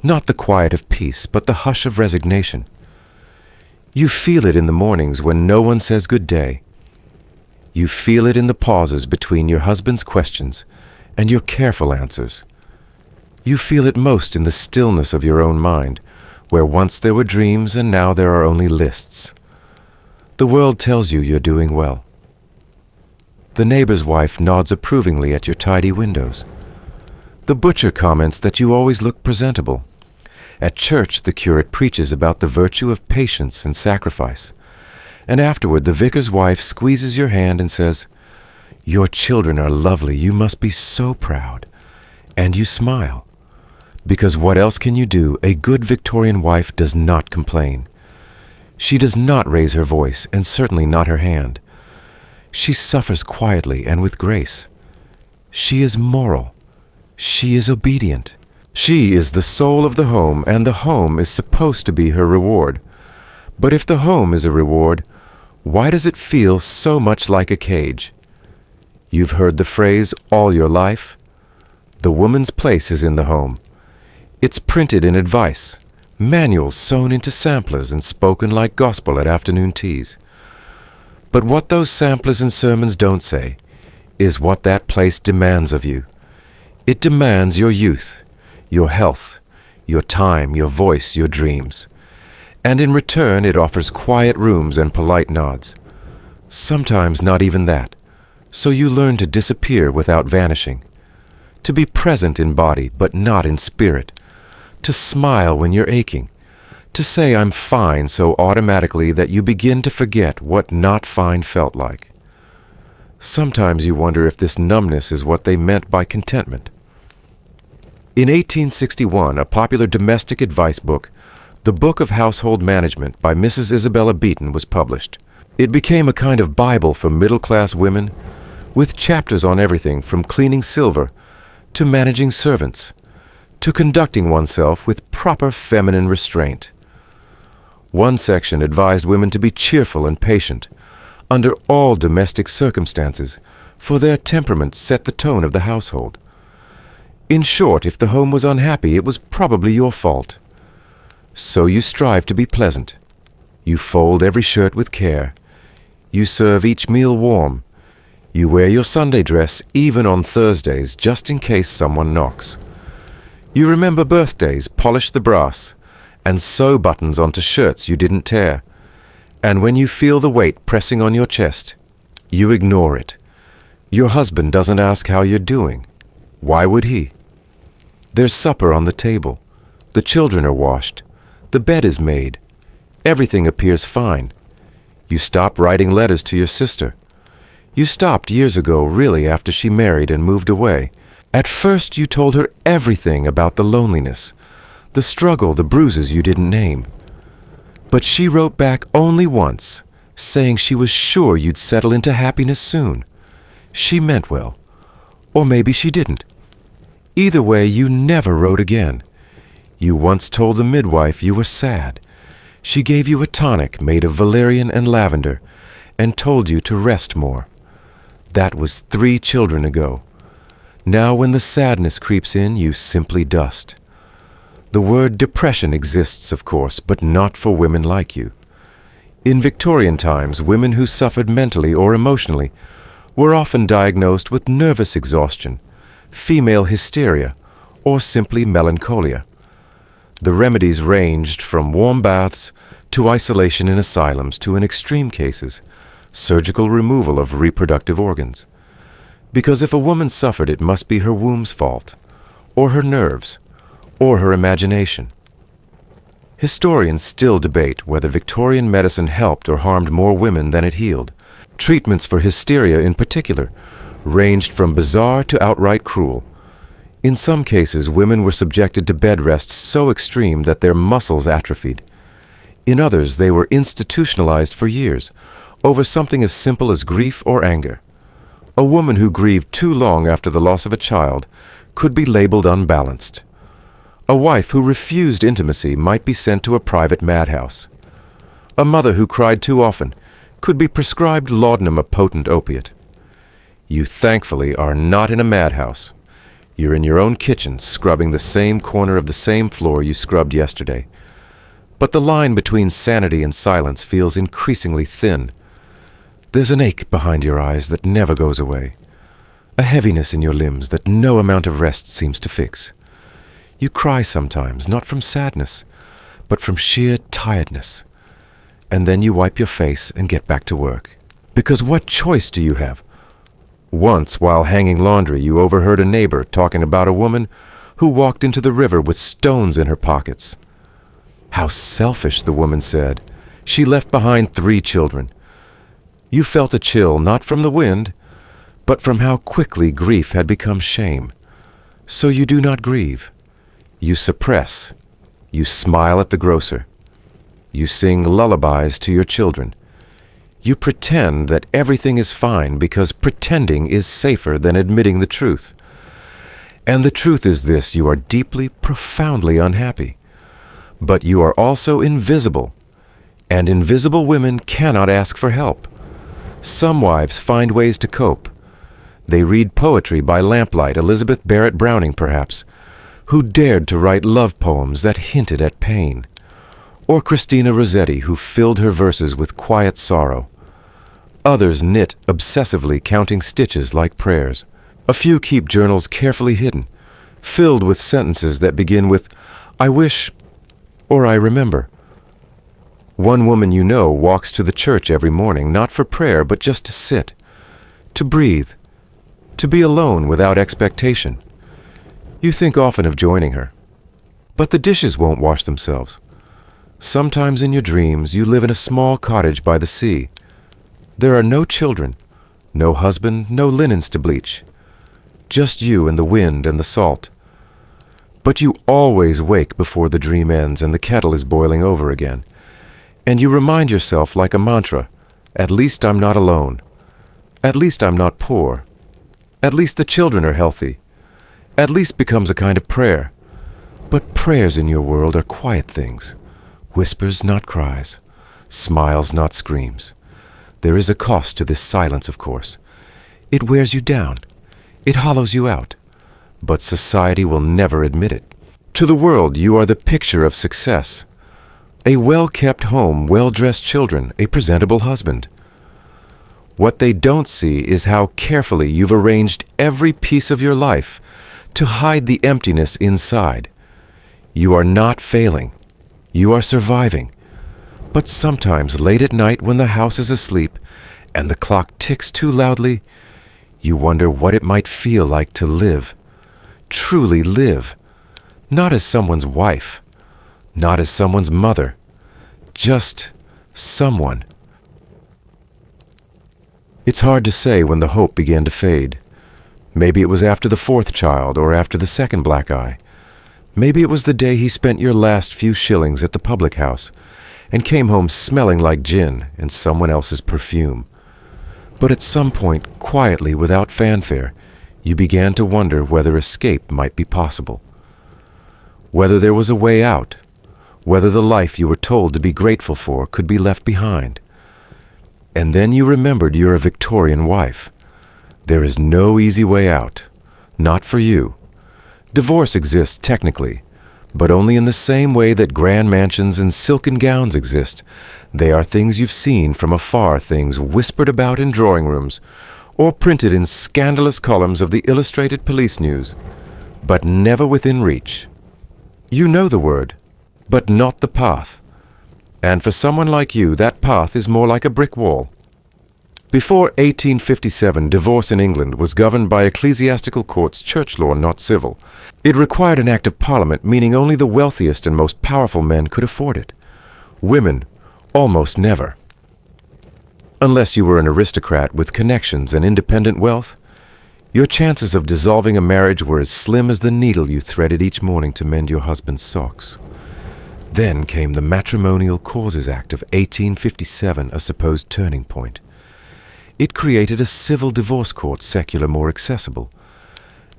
Not the quiet of peace, but the hush of resignation. You feel it in the mornings when no one says good day. You feel it in the pauses between your husband's questions and your careful answers. You feel it most in the stillness of your own mind, where once there were dreams and now there are only lists. The world tells you you're doing well. The neighbor's wife nods approvingly at your tidy windows. The butcher comments that you always look presentable. At church, the curate preaches about the virtue of patience and sacrifice. And afterward, the vicar's wife squeezes your hand and says, "Your children are lovely. You must be so proud." And you smile. Because what else can you do? A good Victorian wife does not complain. She does not raise her voice, and certainly not her hand. She suffers quietly and with grace. She is moral. She is obedient. She is the soul of the home, and the home is supposed to be her reward. But if the home is a reward, why does it feel so much like a cage? You've heard the phrase all your life. The woman's place is in the home. It's printed in advice, manuals sewn into samplers and spoken like gospel at afternoon teas. But what those samplers and sermons don't say is what that place demands of you. It demands your youth, your health, your time, your voice, your dreams. And in return, it offers quiet rooms and polite nods. Sometimes not even that. So you learn to disappear without vanishing, to be present in body but not in spirit, to smile when you're aching, to say I'm fine so automatically that you begin to forget what not fine felt like. Sometimes you wonder if this numbness is what they meant by contentment. In 1861, a popular domestic advice book, The Book of Household Management by Mrs. Isabella Beeton, was published. It became a kind of Bible for middle-class women, with chapters on everything from cleaning silver to managing servants, to conducting oneself with proper feminine restraint. One section advised women to be cheerful and patient under all domestic circumstances, for their temperament set the tone of the household. In short, if the home was unhappy, it was probably your fault. So you strive to be pleasant. You fold every shirt with care. You serve each meal warm. You wear your Sunday dress even on Thursdays just in case someone knocks. You remember birthdays, polish the brass, and sew buttons onto shirts you didn't tear. And when you feel the weight pressing on your chest, you ignore it. Your husband doesn't ask how you're doing. Why would he? There's supper on the table. The children are washed. The bed is made. Everything appears fine. You stop writing letters to your sister. You stopped years ago, really, after she married and moved away. At first you told her everything about the loneliness, the struggle, the bruises you didn't name. But she wrote back only once, saying she was sure you'd settle into happiness soon. She meant well. Or maybe she didn't. Either way, you never wrote again. You once told the midwife you were sad. She gave you a tonic made of valerian and lavender and told you to rest more. That was 3 children ago. Now when the sadness creeps in, you simply dust. The word depression exists, of course, but not for women like you. In Victorian times, women who suffered mentally or emotionally were often diagnosed with nervous exhaustion, female hysteria, or simply melancholia. The remedies ranged from warm baths to isolation in asylums to, in extreme cases, surgical removal of reproductive organs. Because if a woman suffered, it must be her womb's fault, or her nerves, or her imagination. Historians still debate whether Victorian medicine helped or harmed more women than it healed. Treatments for hysteria in particular ranged from bizarre to outright cruel. In some cases, women were subjected to bed rest so extreme that their muscles atrophied. In others, they were institutionalized for years over something as simple as grief or anger. A woman who grieved too long after the loss of a child could be labeled unbalanced. A wife who refused intimacy might be sent to a private madhouse. A mother who cried too often could be prescribed laudanum, a potent opiate. You thankfully are not in a madhouse. You're in your own kitchen, scrubbing the same corner of the same floor you scrubbed yesterday. But the line between sanity and silence feels increasingly thin. There's an ache behind your eyes that never goes away, a heaviness in your limbs that no amount of rest seems to fix. You cry sometimes, not from sadness, but from sheer tiredness. And then you wipe your face and get back to work. Because what choice do you have? Once, while hanging laundry, you overheard a neighbor talking about a woman who walked into the river with stones in her pockets. How selfish, the woman said. She left behind 3 children. You felt a chill, not from the wind, but from how quickly grief had become shame. So you do not grieve. You suppress. You smile at the grocer. You sing lullabies to your children. You pretend that everything is fine because pretending is safer than admitting the truth. And the truth is this: you are deeply, profoundly unhappy. But you are also invisible, and invisible women cannot ask for help. Some wives find ways to cope. They read poetry by lamplight, Elizabeth Barrett Browning perhaps, who dared to write love poems that hinted at pain, or Christina Rossetti, who filled her verses with quiet sorrow. Others knit obsessively, counting stitches like prayers. A few keep journals carefully hidden, filled with sentences that begin with, "I wish," or "I remember." One woman you know walks to the church every morning, not for prayer, but just to sit, to breathe, to be alone without expectation. You think often of joining her. But the dishes won't wash themselves. Sometimes in your dreams you live in a small cottage by the sea. There are no children, no husband, no linens to bleach. Just you and the wind and the salt. But you always wake before the dream ends and the kettle is boiling over again. And you remind yourself like a mantra, at least I'm not alone. At least I'm not poor. At least the children are healthy. At least becomes a kind of prayer. But prayers in your world are quiet things. Whispers, not cries. Smiles, not screams. There is a cost to this silence, of course. It wears you down. It hollows you out. But society will never admit it. To the world, you are the picture of success. A well-kept home, well-dressed children, a presentable husband. What they don't see is how carefully you've arranged every piece of your life to hide the emptiness inside. You are not failing. You are surviving. But sometimes late at night when the house is asleep and the clock ticks too loudly, you wonder what it might feel like to live. Truly live. Not as someone's wife. Not as someone's mother. Just someone. It's hard to say when the hope began to fade. Maybe it was after the fourth child or after the second black eye. Maybe it was the day he spent your last few shillings at the public house and came home smelling like gin and someone else's perfume. But at some point, quietly, without fanfare, you began to wonder whether escape might be possible. Whether there was a way out. Whether the life you were told to be grateful for could be left behind. And then you remembered you're a Victorian wife. There is no easy way out. Not for you. Divorce exists technically, but only in the same way that grand mansions and silken gowns exist. They are things you've seen from afar, things whispered about in drawing rooms, or printed in scandalous columns of the illustrated police news, but never within reach. You know the word, but not the path. And for someone like you, that path is more like a brick wall. Before 1857, divorce in England was governed by ecclesiastical courts, church law, not civil. It required an act of parliament, meaning only the wealthiest and most powerful men could afford it. Women, almost never. Unless you were an aristocrat with connections and independent wealth, your chances of dissolving a marriage were as slim as the needle you threaded each morning to mend your husband's socks. Then came the Matrimonial Causes Act of 1857, a supposed turning point. It created a civil divorce court, secular, more accessible.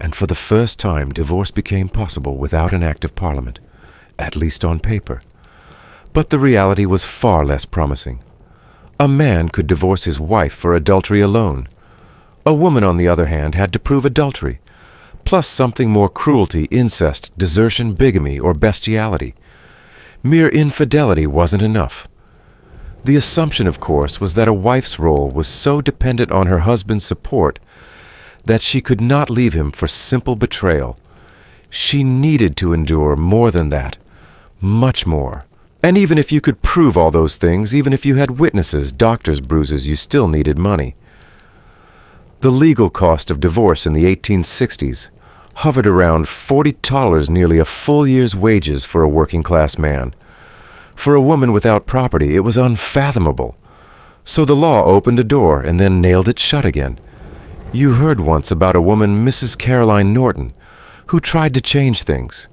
And for the first time, divorce became possible without an act of parliament, at least on paper. But the reality was far less promising. A man could divorce his wife for adultery alone. A woman, on the other hand, had to prove adultery, plus something more: cruelty, incest, desertion, bigamy, or bestiality. Mere infidelity wasn't enough. The assumption, of course, was that a wife's role was so dependent on her husband's support that she could not leave him for simple betrayal. She needed to endure more than that, much more. And even if you could prove all those things, even if you had witnesses, doctors' bruises, you still needed money. The legal cost of divorce in the 1860s hovered around $40, nearly a full year's wages for a working-class man. For a woman without property, it was unfathomable. So the law opened a door and then nailed it shut again. You heard once about a woman, Mrs. Caroline Norton, who tried to change things.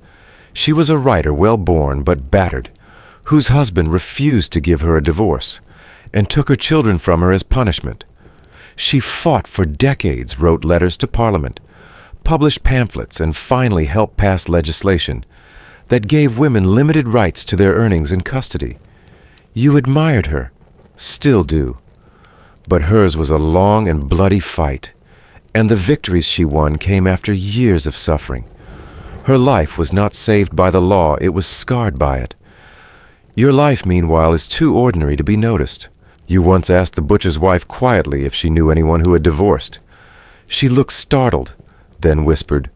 She was a writer, well-born but battered, whose husband refused to give her a divorce and took her children from her as punishment. She fought for decades, wrote letters to Parliament, published pamphlets, and finally helped pass legislation that gave women limited rights to their earnings and custody. You admired her, still do. But hers was a long and bloody fight, and the victories she won came after years of suffering. Her life was not saved by the law, it was scarred by it. Your life, meanwhile, is too ordinary to be noticed. You once asked the butcher's wife quietly if she knew anyone who had divorced. She looked startled, then whispered,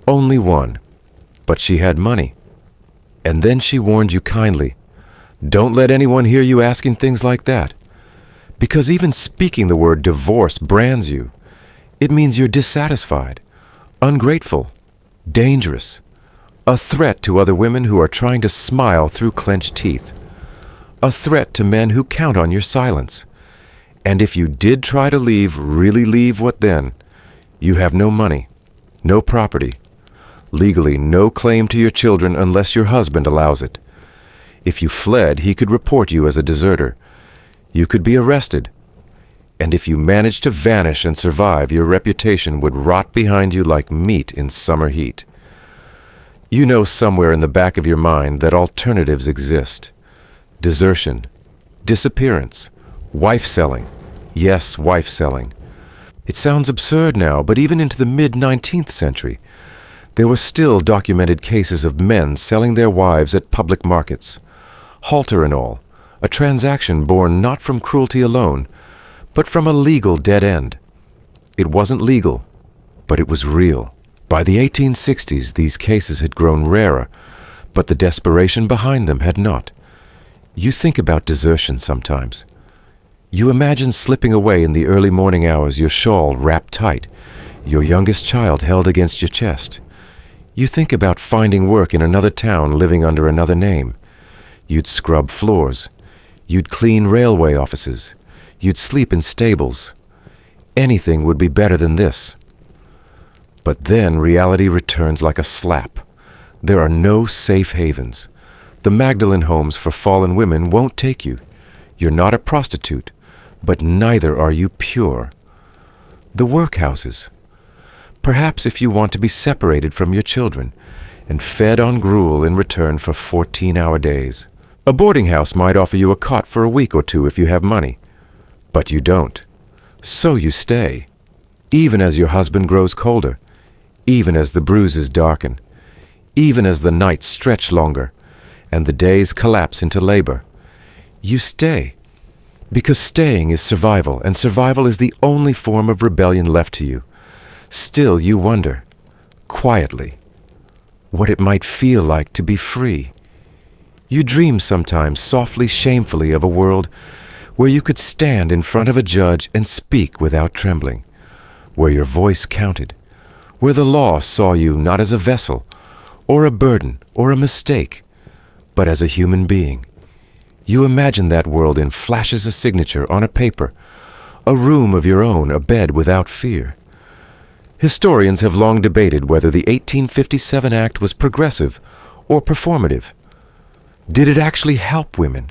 "Only one, but she had money." And then she warned you kindly, "Don't let anyone hear you asking things like that." Because even speaking the word divorce brands you. It means you're dissatisfied, ungrateful, dangerous, a threat to other women who are trying to smile through clenched teeth, a threat to men who count on your silence. And if you did try to leave, really leave, what then? You have no money, no property, legally no claim to your children unless your husband allows it. If you fled, he could report you as a deserter. You could be arrested. And if you managed to vanish and survive, your reputation would rot behind you like meat in summer heat. You know somewhere in the back of your mind that alternatives exist. Desertion, disappearance, wife-selling. Yes, wife-selling. It sounds absurd now, but even into the mid-19th century, there were still documented cases of men selling their wives at public markets. Halter and all, a transaction born not from cruelty alone, but from a legal dead end. It wasn't legal, but it was real. By the 1860s, these cases had grown rarer, but the desperation behind them had not. You think about desertion sometimes. You imagine slipping away in the early morning hours, your shawl wrapped tight, your youngest child held against your chest. You think about finding work in another town, living under another name. You'd scrub floors. You'd clean railway offices. You'd sleep in stables. Anything would be better than this. But then reality returns like a slap. There are no safe havens. The Magdalene homes for fallen women won't take you. You're not a prostitute, but neither are you pure. The workhouses. Perhaps if you want to be separated from your children and fed on gruel in return for 14-hour days. A boarding house might offer you a cot for a week or two if you have money. But you don't. So you stay, even as your husband grows colder, even as the bruises darken, even as the nights stretch longer and the days collapse into labor. You stay, because staying is survival, and survival is the only form of rebellion left to you. Still you wonder, quietly, what it might feel like to be free. You dream sometimes, softly, shamefully, of a world where you could stand in front of a judge and speak without trembling, where your voice counted, where the law saw you not as a vessel, or a burden, or a mistake, but as a human being. You imagine that world in flashes of signature on a paper, a room of your own, a bed without fear. Historians have long debated whether the 1857 Act was progressive or performative. Did it actually help women,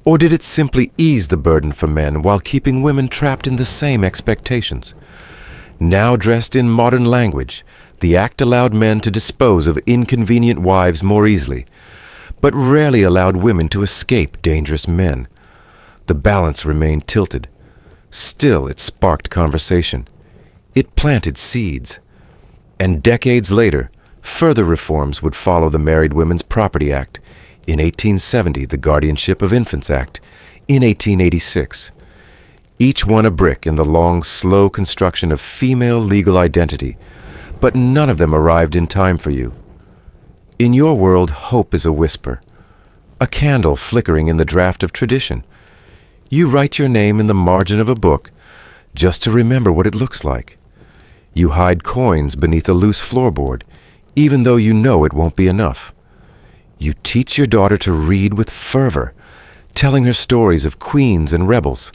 or did it simply ease the burden for men while keeping women trapped in the same expectations? Now dressed in modern language, the Act allowed men to dispose of inconvenient wives more easily, but rarely allowed women to escape dangerous men. The balance remained tilted. Still, it sparked conversation. It planted seeds. And decades later, further reforms would follow the Married Women's Property Act, in 1870 the Guardianship of Infants Act, in 1886. Each one a brick in the long, slow construction of female legal identity, but none of them arrived in time for you. In your world, hope is a whisper, a candle flickering in the draft of tradition. You write your name in the margin of a book just to remember what it looks like. You hide coins beneath a loose floorboard, even though you know it won't be enough. You teach your daughter to read with fervor, telling her stories of queens and rebels,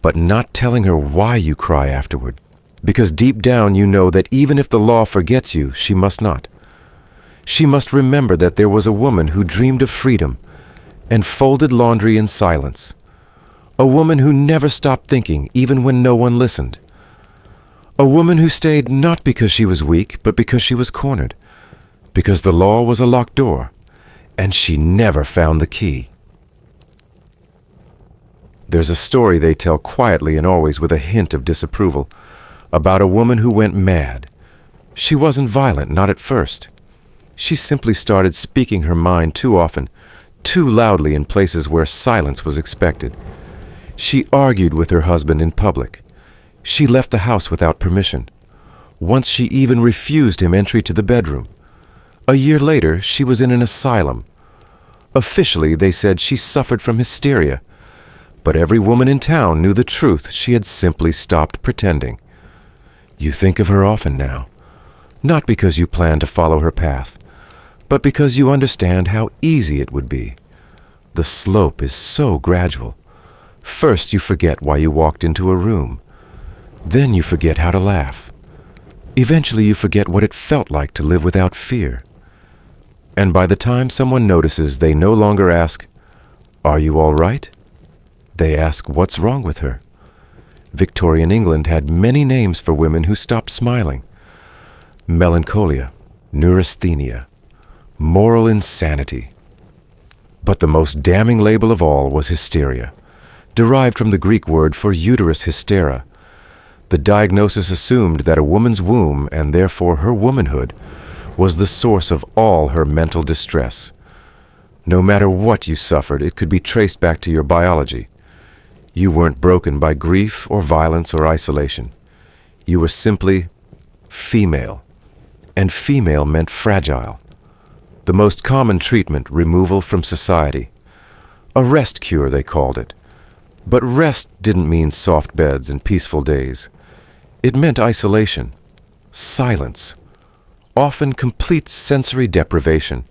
but not telling her why you cry afterward, because deep down you know that even if the law forgets you, she must not. She must remember that there was a woman who dreamed of freedom and folded laundry in silence, a woman who never stopped thinking even when no one listened, a woman who stayed not because she was weak, but because she was cornered, because the law was a locked door, and she never found the key. There's a story they tell quietly and always with a hint of disapproval about a woman who went mad. She wasn't violent, not at first. She simply started speaking her mind too often, too loudly in places where silence was expected. She argued with her husband in public. She left the house without permission. Once she even refused him entry to the bedroom. A year later, she was in an asylum. Officially, they said she suffered from hysteria, but every woman in town knew the truth. She had simply stopped pretending. You think of her often now, not because you plan to follow her path, but because you understand how easy it would be. The slope is so gradual. First you forget why you walked into a room. Then you forget how to laugh. Eventually you forget what it felt like to live without fear. And by the time someone notices, they no longer ask, "Are you all right?" They ask, "What's wrong with her?" Victorian England had many names for women who stopped smiling. Melancholia, neurasthenia, moral insanity. But the most damning label of all was hysteria, derived from the Greek word for uterus hystera. The diagnosis assumed that a woman's womb, and therefore her womanhood, was the source of all her mental distress. No matter what you suffered, it could be traced back to your biology. You weren't broken by grief or violence or isolation. You were simply female, and female meant fragile. The most common treatment, removal from society. A rest cure, they called it. But rest didn't mean soft beds and peaceful days. It meant isolation, silence, often complete sensory deprivation.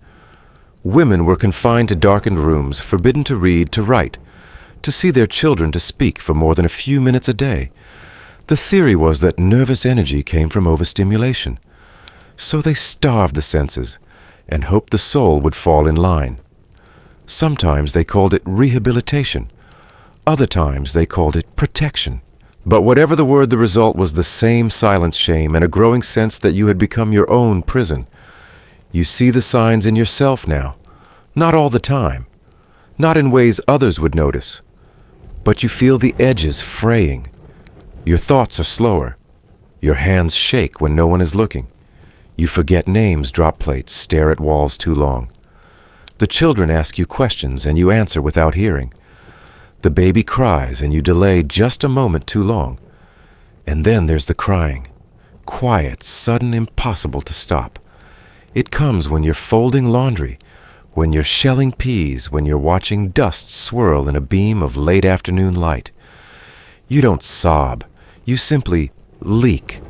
Women were confined to darkened rooms, forbidden to read, to write, to see their children, to speak for more than a few minutes a day. The theory was that nervous energy came from overstimulation. So they starved the senses and hoped the soul would fall in line. Sometimes they called it rehabilitation. Other times they called it protection. But whatever the word, the result was the same silent shame and a growing sense that you had become your own prison. You see the signs in yourself now, not all the time, not in ways others would notice, but you feel the edges fraying. Your thoughts are slower. Your hands shake when no one is looking. You forget names, drop plates, stare at walls too long. The children ask you questions and you answer without hearing. The baby cries and you delay just a moment too long. And then there's the crying. Quiet, sudden, impossible to stop. It comes when you're folding laundry, when you're shelling peas, when you're watching dust swirl in a beam of late afternoon light. You don't sob. You simply leak.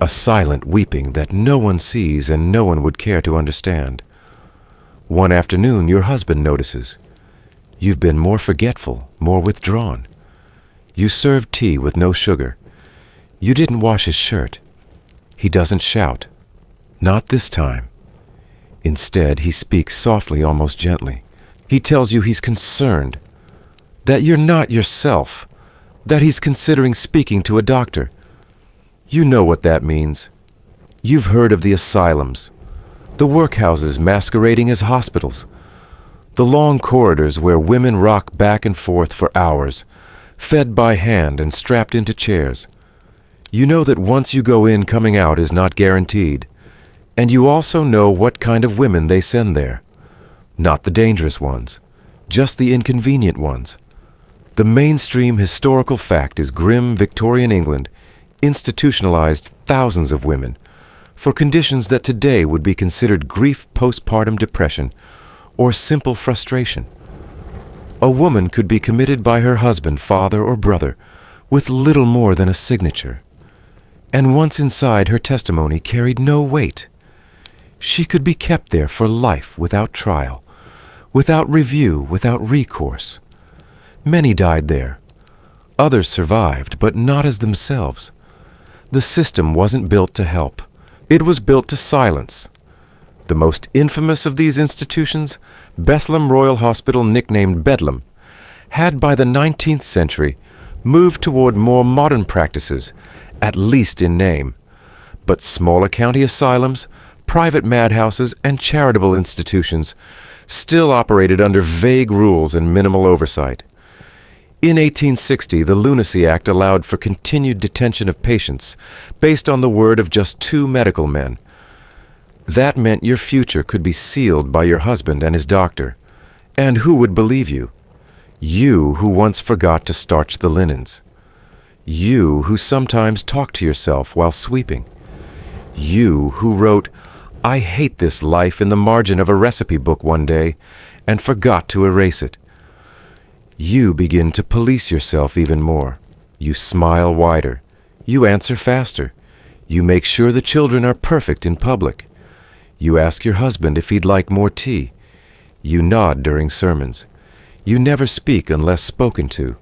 A silent weeping that no one sees and no one would care to understand. One afternoon, your husband notices. You've been more forgetful, more withdrawn. You serve tea with no sugar. You didn't wash his shirt. He doesn't shout. Not this time. Instead, he speaks softly, almost gently. He tells you he's concerned, that you're not yourself, that he's considering speaking to a doctor. You know what that means. You've heard of the asylums, the workhouses masquerading as hospitals, the long corridors where women rock back and forth for hours, fed by hand and strapped into chairs. You know that once you go in, coming out is not guaranteed. And you also know what kind of women they send there. Not the dangerous ones, just the inconvenient ones. The mainstream historical fact is grim Victorian England institutionalized thousands of women for conditions that today would be considered grief postpartum depression or simple frustration. A woman could be committed by her husband, father, or brother with little more than a signature. And once inside, her testimony carried no weight. She could be kept there for life without trial, without review, without recourse. Many died there. Others survived, but not as themselves. The system wasn't built to help. It was built to silence. The most infamous of these institutions, Bethlehem Royal Hospital, nicknamed Bedlam, had by the 19th century moved toward more modern practices, at least in name. But smaller county asylums, private madhouses, and charitable institutions still operated under vague rules and minimal oversight. In 1860, the Lunacy Act allowed for continued detention of patients based on the word of just 2 medical men. That meant your future could be sealed by your husband and his doctor. And who would believe you? You who once forgot to starch the linens. You who sometimes talked to yourself while sweeping. You who wrote, "I hate this life" in the margin of a recipe book one day and forgot to erase it. You begin to police yourself even more. You smile wider. You answer faster. You make sure the children are perfect in public. You ask your husband if he'd like more tea. You nod during sermons. You never speak unless spoken to,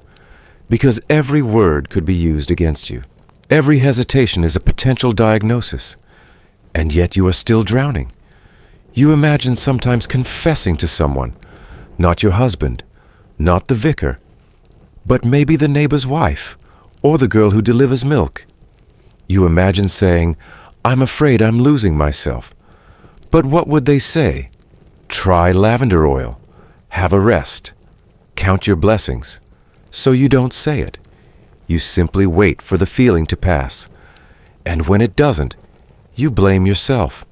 because every word could be used against you. Every hesitation is a potential diagnosis, and yet you are still drowning. You imagine sometimes confessing to someone, not your husband, not the vicar, but maybe the neighbor's wife or the girl who delivers milk. You imagine saying, "I'm afraid I'm losing myself." But what would they say? Try lavender oil. Have a rest. Count your blessings. So you don't say it. You simply wait for the feeling to pass. And when it doesn't, you blame yourself.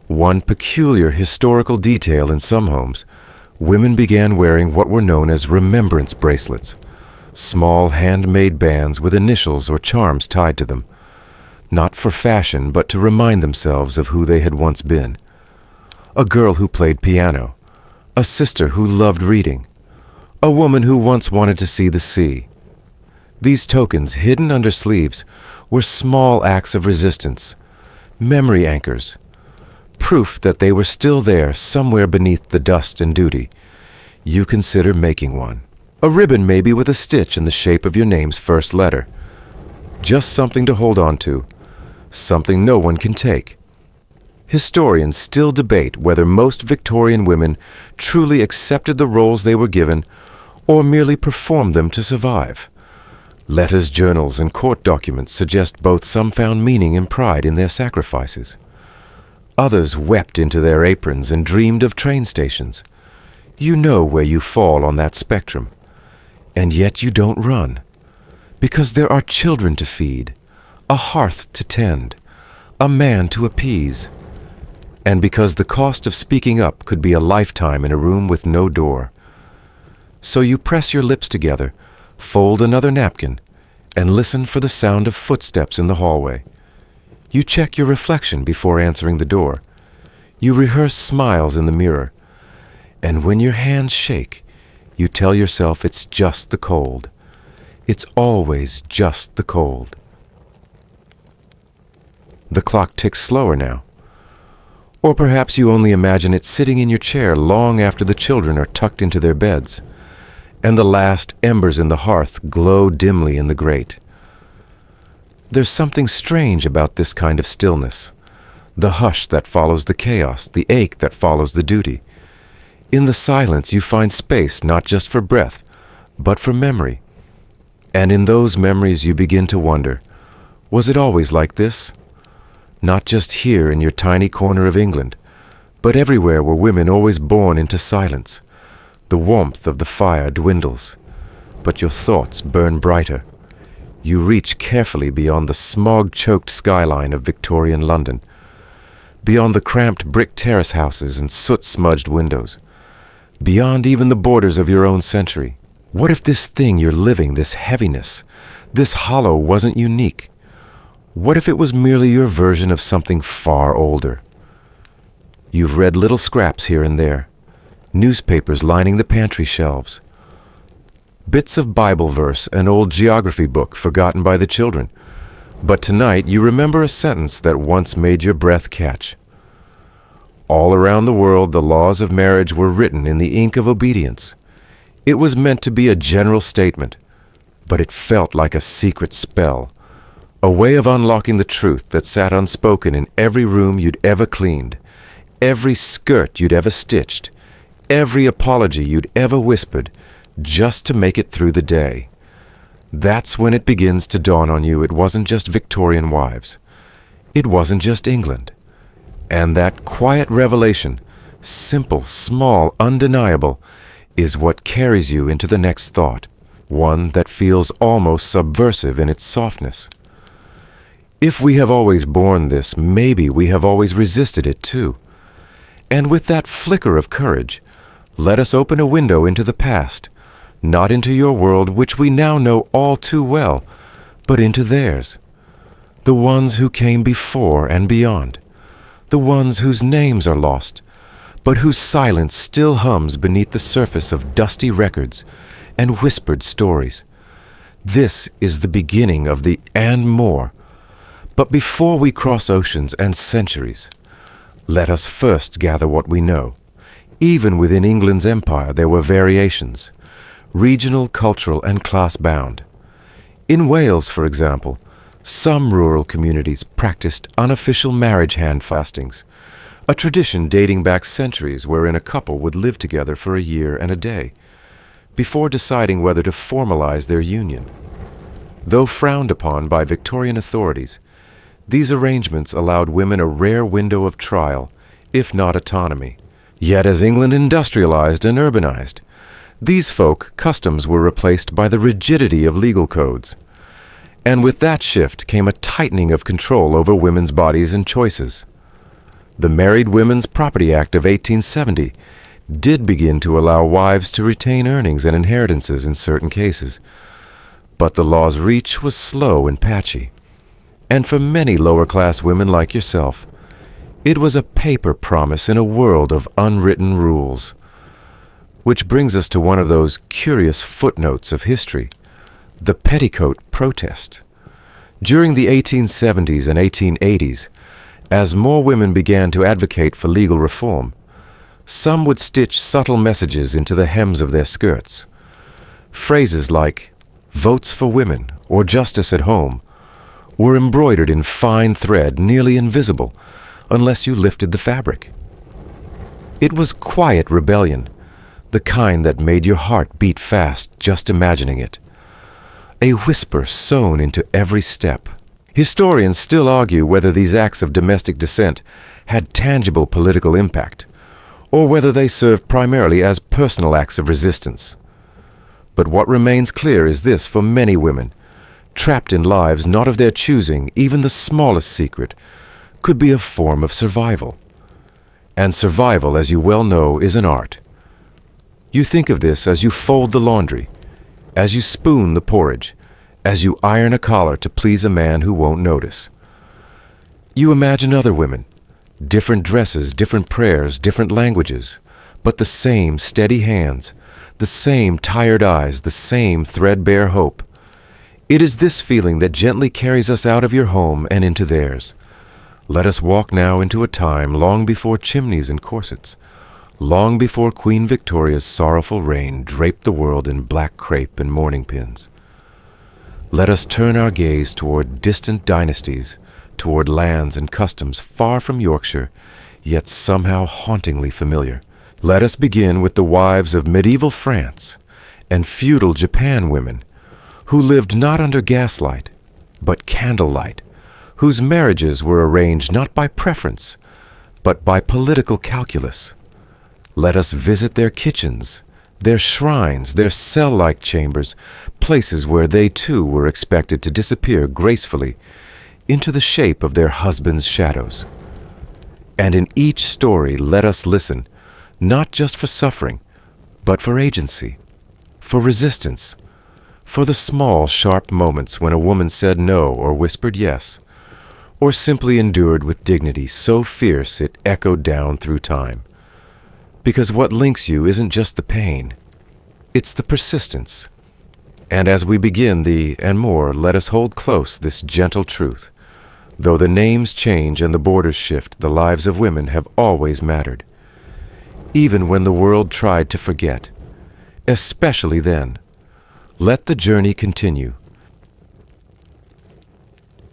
One peculiar historical detail in some homes, women began wearing what were known as remembrance bracelets, small handmade bands with initials or charms tied to them, not for fashion but to remind themselves of who they had once been. A girl who played piano, a sister who loved reading, a woman who once wanted to see the sea. These tokens, hidden under sleeves, were small acts of resistance, memory anchors, proof that they were still there somewhere beneath the dust and duty. You consider making one. A ribbon maybe with a stitch in the shape of your name's first letter. Just something to hold on to, something no one can take. Historians still debate whether most Victorian women truly accepted the roles they were given or merely performed them to survive. Letters, journals, and court documents suggest both some found meaning and pride in their sacrifices. Others wept into their aprons and dreamed of train stations. You know where you fall on that spectrum. And yet you don't run. Because there are children to feed, a hearth to tend, a man to appease. And because the cost of speaking up could be a lifetime in a room with no door. So you press your lips together, fold another napkin, and listen for the sound of footsteps in the hallway. You check your reflection before answering the door. You rehearse smiles in the mirror. And when your hands shake, you tell yourself it's just the cold. It's always just the cold. The clock ticks slower now. Or perhaps you only imagine it sitting in your chair long after the children are tucked into their beds, and the last embers in the hearth glow dimly in the grate. There's something strange about this kind of stillness, the hush that follows the chaos, the ache that follows the duty. In the silence you find space not just for breath, but for memory. And in those memories you begin to wonder, was it always like this? Not just here in your tiny corner of England, but everywhere were women always born into silence. The warmth of the fire dwindles, but your thoughts burn brighter. You reach carefully beyond the smog-choked skyline of Victorian London, beyond the cramped brick terrace houses and soot-smudged windows, beyond even the borders of your own century. What if this thing you're living, this heaviness, this hollow wasn't unique? What if it was merely your version of something far older? You've read little scraps here and there, newspapers lining the pantry shelves, bits of Bible verse, an old geography book forgotten by the children. But tonight you remember a sentence that once made your breath catch. All around the world the laws of marriage were written in the ink of obedience. It was meant to be a general statement, but it felt like a secret spell, a way of unlocking the truth that sat unspoken in every room you'd ever cleaned, every skirt you'd ever stitched, every apology you'd ever whispered, just to make it through the day. That's when it begins to dawn on you it wasn't just Victorian wives. It wasn't just England. And that quiet revelation, simple, small, undeniable, is what carries you into the next thought, one that feels almost subversive in its softness. If we have always borne this, maybe we have always resisted it too. And with that flicker of courage, let us open a window into the past, not into your world which we now know all too well, but into theirs. The ones who came before and beyond. The ones whose names are lost, but whose silence still hums beneath the surface of dusty records and whispered stories. This is the beginning of the and more. But before we cross oceans and centuries, let us first gather what we know. Even within England's empire there were variations, regional, cultural, and class-bound. In Wales, for example, some rural communities practiced unofficial marriage hand-fastings, a tradition dating back centuries wherein a couple would live together for a year and a day, before deciding whether to formalize their union. Though frowned upon by Victorian authorities, these arrangements allowed women a rare window of trial, if not autonomy. Yet as England industrialized and urbanized, these folk customs were replaced by the rigidity of legal codes. And with that shift came a tightening of control over women's bodies and choices. The Married Women's Property Act of 1870 did begin to allow wives to retain earnings and inheritances in certain cases, but the law's reach was slow and patchy. And for many lower-class women like yourself, it was a paper promise in a world of unwritten rules. Which brings us to one of those curious footnotes of history, the petticoat protest. During the 1870s and 1880s, as more women began to advocate for legal reform, some would stitch subtle messages into the hems of their skirts. Phrases like "votes for women" or "justice at home" were embroidered in fine thread, nearly invisible, unless you lifted the fabric. It was quiet rebellion, the kind that made your heart beat fast just imagining it. A whisper sewn into every step. Historians still argue whether these acts of domestic dissent had tangible political impact, or whether they served primarily as personal acts of resistance. But what remains clear is this for many women: trapped in lives not of their choosing, even the smallest secret could be a form of survival. And survival, as you well know, is an art. You think of this as you fold the laundry, as you spoon the porridge, as you iron a collar to please a man who won't notice. You imagine other women, different dresses, different prayers, different languages, but the same steady hands, the same tired eyes, the same threadbare hope. It is this feeling that gently carries us out of your home and into theirs. Let us walk now into a time long before chimneys and corsets, long before Queen Victoria's sorrowful reign draped the world in black crape and mourning pins. Let us turn our gaze toward distant dynasties, toward lands and customs far from Yorkshire, yet somehow hauntingly familiar. Let us begin with the wives of medieval France and feudal Japan women, who lived not under gaslight, but candlelight, whose marriages were arranged not by preference, but by political calculus. Let us visit their kitchens, their shrines, their cell-like chambers, places where they too were expected to disappear gracefully into the shape of their husbands' shadows. And in each story let us listen, not just for suffering, but for agency, for resistance, for the small, sharp moments when a woman said no or whispered yes, or simply endured with dignity so fierce it echoed down through time. Because what links you isn't just the pain, it's the persistence. And as we begin the and more, let us hold close this gentle truth. Though the names change and the borders shift, the lives of women have always mattered. Even when the world tried to forget, especially then. Let the journey continue.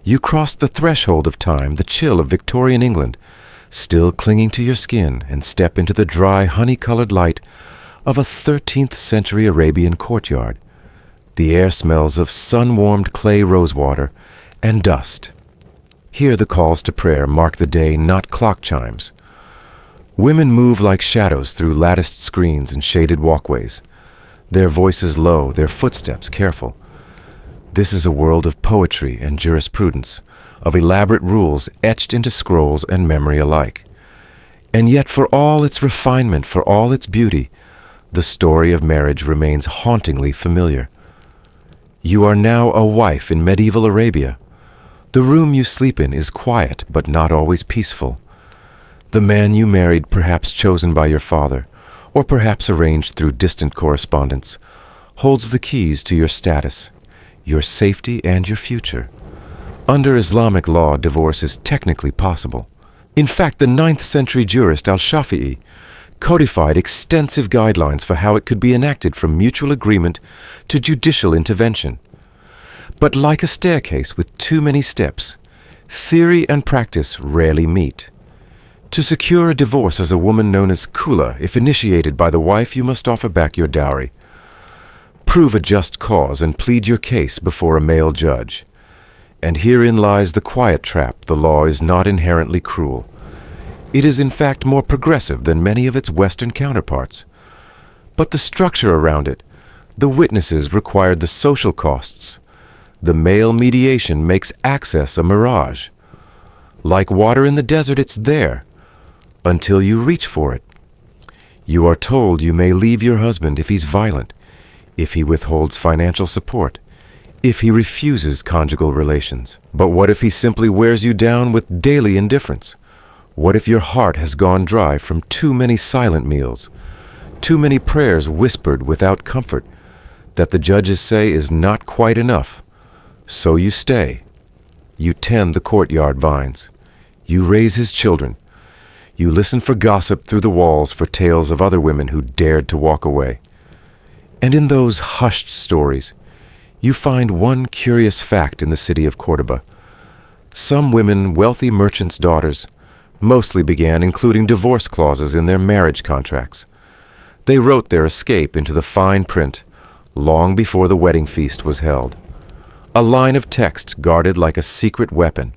You cross the threshold of time, the chill of Victorian England, still clinging to your skin, and step into the dry, honey-colored light of a 13th century Arabian courtyard. The air smells of sun-warmed clay rosewater and dust. Here the calls to prayer mark the day, not clock chimes. Women move like shadows through latticed screens and shaded walkways, their voices low, their footsteps careful. This is a world of poetry and jurisprudence, of elaborate rules etched into scrolls and memory alike. And yet for all its refinement, for all its beauty, the story of marriage remains hauntingly familiar. You are now a wife in medieval Arabia. The room you sleep in is quiet, but not always peaceful. The man you married, perhaps chosen by your father, or perhaps arranged through distant correspondence, holds the keys to your status, your safety, and your future. Under Islamic law, divorce is technically possible. In fact, the 9th century jurist al-Shafi'i codified extensive guidelines for how it could be enacted from mutual agreement to judicial intervention. But like a staircase with too many steps, theory and practice rarely meet. To secure a divorce as a woman known as kula, if initiated by the wife, you must offer back your dowry. Prove a just cause and plead your case before a male judge. And herein lies the quiet trap: the law is not inherently cruel. It is in fact more progressive than many of its Western counterparts. But the structure around it, the witnesses required, the social costs, the male mediation makes access a mirage. Like water in the desert, it's there, until you reach for it. You are told you may leave your husband if he's violent, if he withholds financial support, if he refuses conjugal relations. But what if he simply wears you down with daily indifference? What if your heart has gone dry from too many silent meals, too many prayers whispered without comfort, that the judges say is not quite enough? So you stay. You tend the courtyard vines. You raise his children. You listen for gossip through the walls, for tales of other women who dared to walk away. And in those hushed stories, you find one curious fact in the city of Cordoba. Some women, wealthy merchants' daughters, mostly began including divorce clauses in their marriage contracts. They wrote their escape into the fine print long before the wedding feast was held. A line of text guarded like a secret weapon.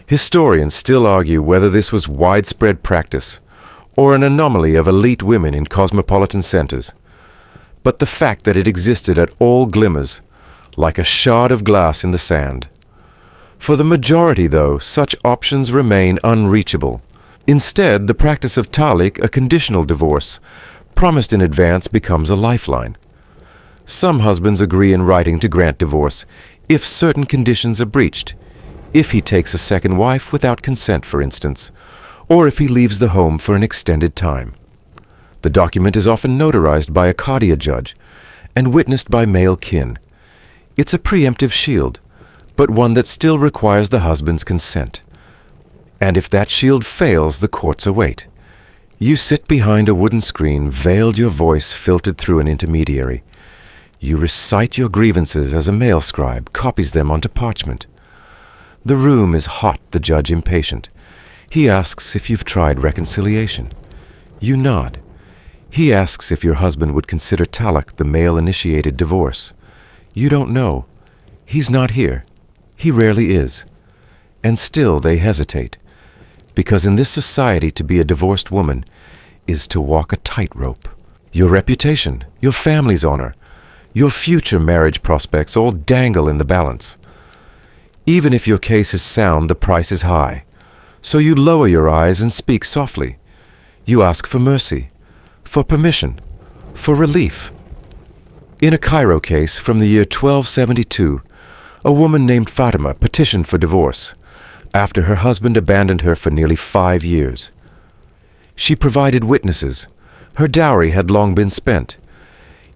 Historians still argue whether this was widespread practice or an anomaly of elite women in cosmopolitan centers. But the fact that it existed at all glimmers like a shard of glass in the sand. For the majority, though, such options remain unreachable. Instead, the practice of talik, a conditional divorce, promised in advance, becomes a lifeline. Some husbands agree in writing to grant divorce if certain conditions are breached, if he takes a second wife without consent, for instance, or if he leaves the home for an extended time. The document is often notarized by a Qadiya judge and witnessed by male kin. It's a preemptive shield, but one that still requires the husband's consent. And if that shield fails, the courts await. You sit behind a wooden screen, veiled, your voice filtered through an intermediary. You recite your grievances as a male scribe copies them onto parchment. The room is hot, the judge impatient. He asks if you've tried reconciliation. You nod. He asks if your husband would consider talaq, the male-initiated divorce. You don't know. He's not here. He rarely is. And still they hesitate, because in this society to be a divorced woman is to walk a tightrope. Your reputation, your family's honor, your future marriage prospects all dangle in the balance. Even if your case is sound, the price is high. So you lower your eyes and speak softly. You ask for mercy, for permission, for relief. In a Cairo case from the year 1272, a woman named Fatima petitioned for divorce after her husband abandoned her for nearly 5 years. She provided witnesses. Her dowry had long been spent.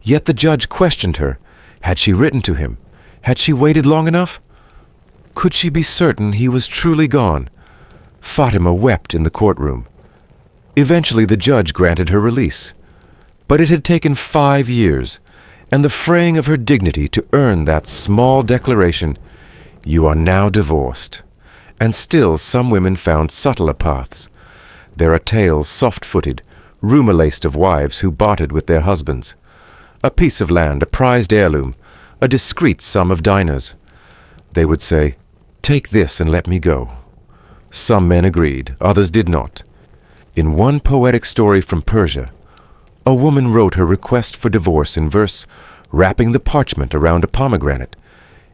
Yet the judge questioned her. Had she written to him? Had she waited long enough? Could she be certain he was truly gone? Fatima wept in the courtroom. Eventually the judge granted her release. But it had taken 5 years, and the fraying of her dignity to earn that small declaration, "You are now divorced." And still some women found subtler paths. There are tales soft-footed, rumor-laced of wives who bartered with their husbands. A piece of land, a prized heirloom, a discreet sum of diners. They would say, "Take this and let me go." Some men agreed, others did not. In one poetic story from Persia, a woman wrote her request for divorce in verse, wrapping the parchment around a pomegranate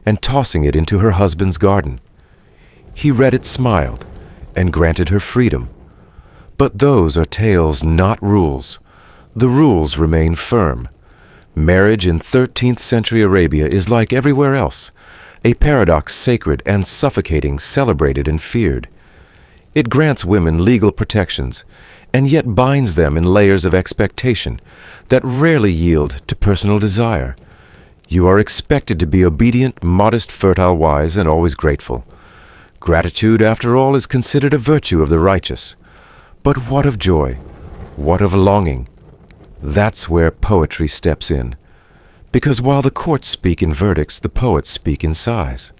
and tossing it into her husband's garden. He read it, smiled, and granted her freedom. But those are tales, not rules. The rules remain firm. Marriage in 13th century Arabia is like everywhere else, a paradox sacred and suffocating, celebrated and feared. It grants women legal protections, and yet binds them in layers of expectation that rarely yield to personal desire. You are expected to be obedient, modest, fertile, wise, and always grateful. Gratitude, after all, is considered a virtue of the righteous. But what of joy? What of longing? That's where poetry steps in. Because while the courts speak in verdicts, the poets speak in sighs.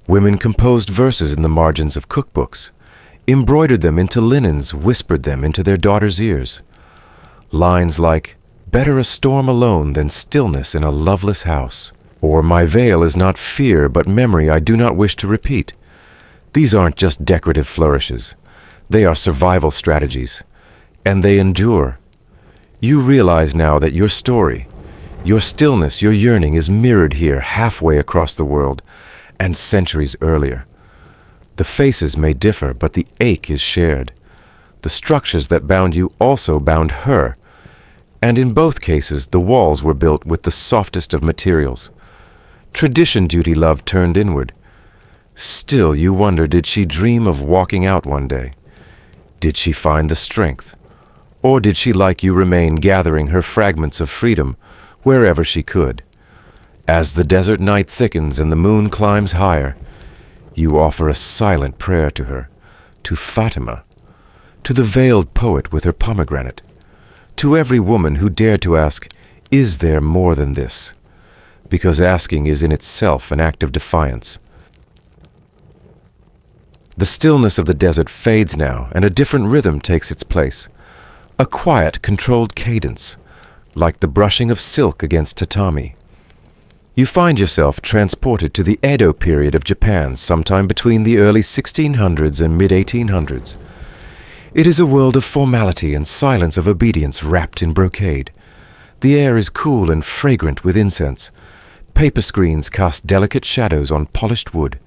Women composed verses in the margins of cookbooks, embroidered them into linens, whispered them into their daughters' ears. Lines like, "Better a storm alone than stillness in a loveless house," or "My veil is not fear, but memory I do not wish to repeat." These aren't just decorative flourishes. They are survival strategies, and they endure. You realize now that your story, your stillness, your yearning is mirrored here halfway across the world, and centuries earlier. The faces may differ, but the ache is shared. The structures that bound you also bound her, and in both cases the walls were built with the softest of materials. Tradition, duty, love turned inward. Still, you wonder, did she dream of walking out one day? Did she find the strength? Or did she, like you, remain gathering her fragments of freedom wherever she could? As the desert night thickens and the moon climbs higher, you offer a silent prayer to her, to Fatima, to the veiled poet with her pomegranate, to every woman who dared to ask, "Is there more than this?" Because asking is in itself an act of defiance. The stillness of the desert fades now, and a different rhythm takes its place. A quiet, controlled cadence, like the brushing of silk against tatami. You find yourself transported to the Edo period of Japan sometime between the early 1600s and mid-1800s. It is a world of formality and silence of obedience wrapped in brocade. The air is cool and fragrant with incense. Paper screens cast delicate shadows on polished wood.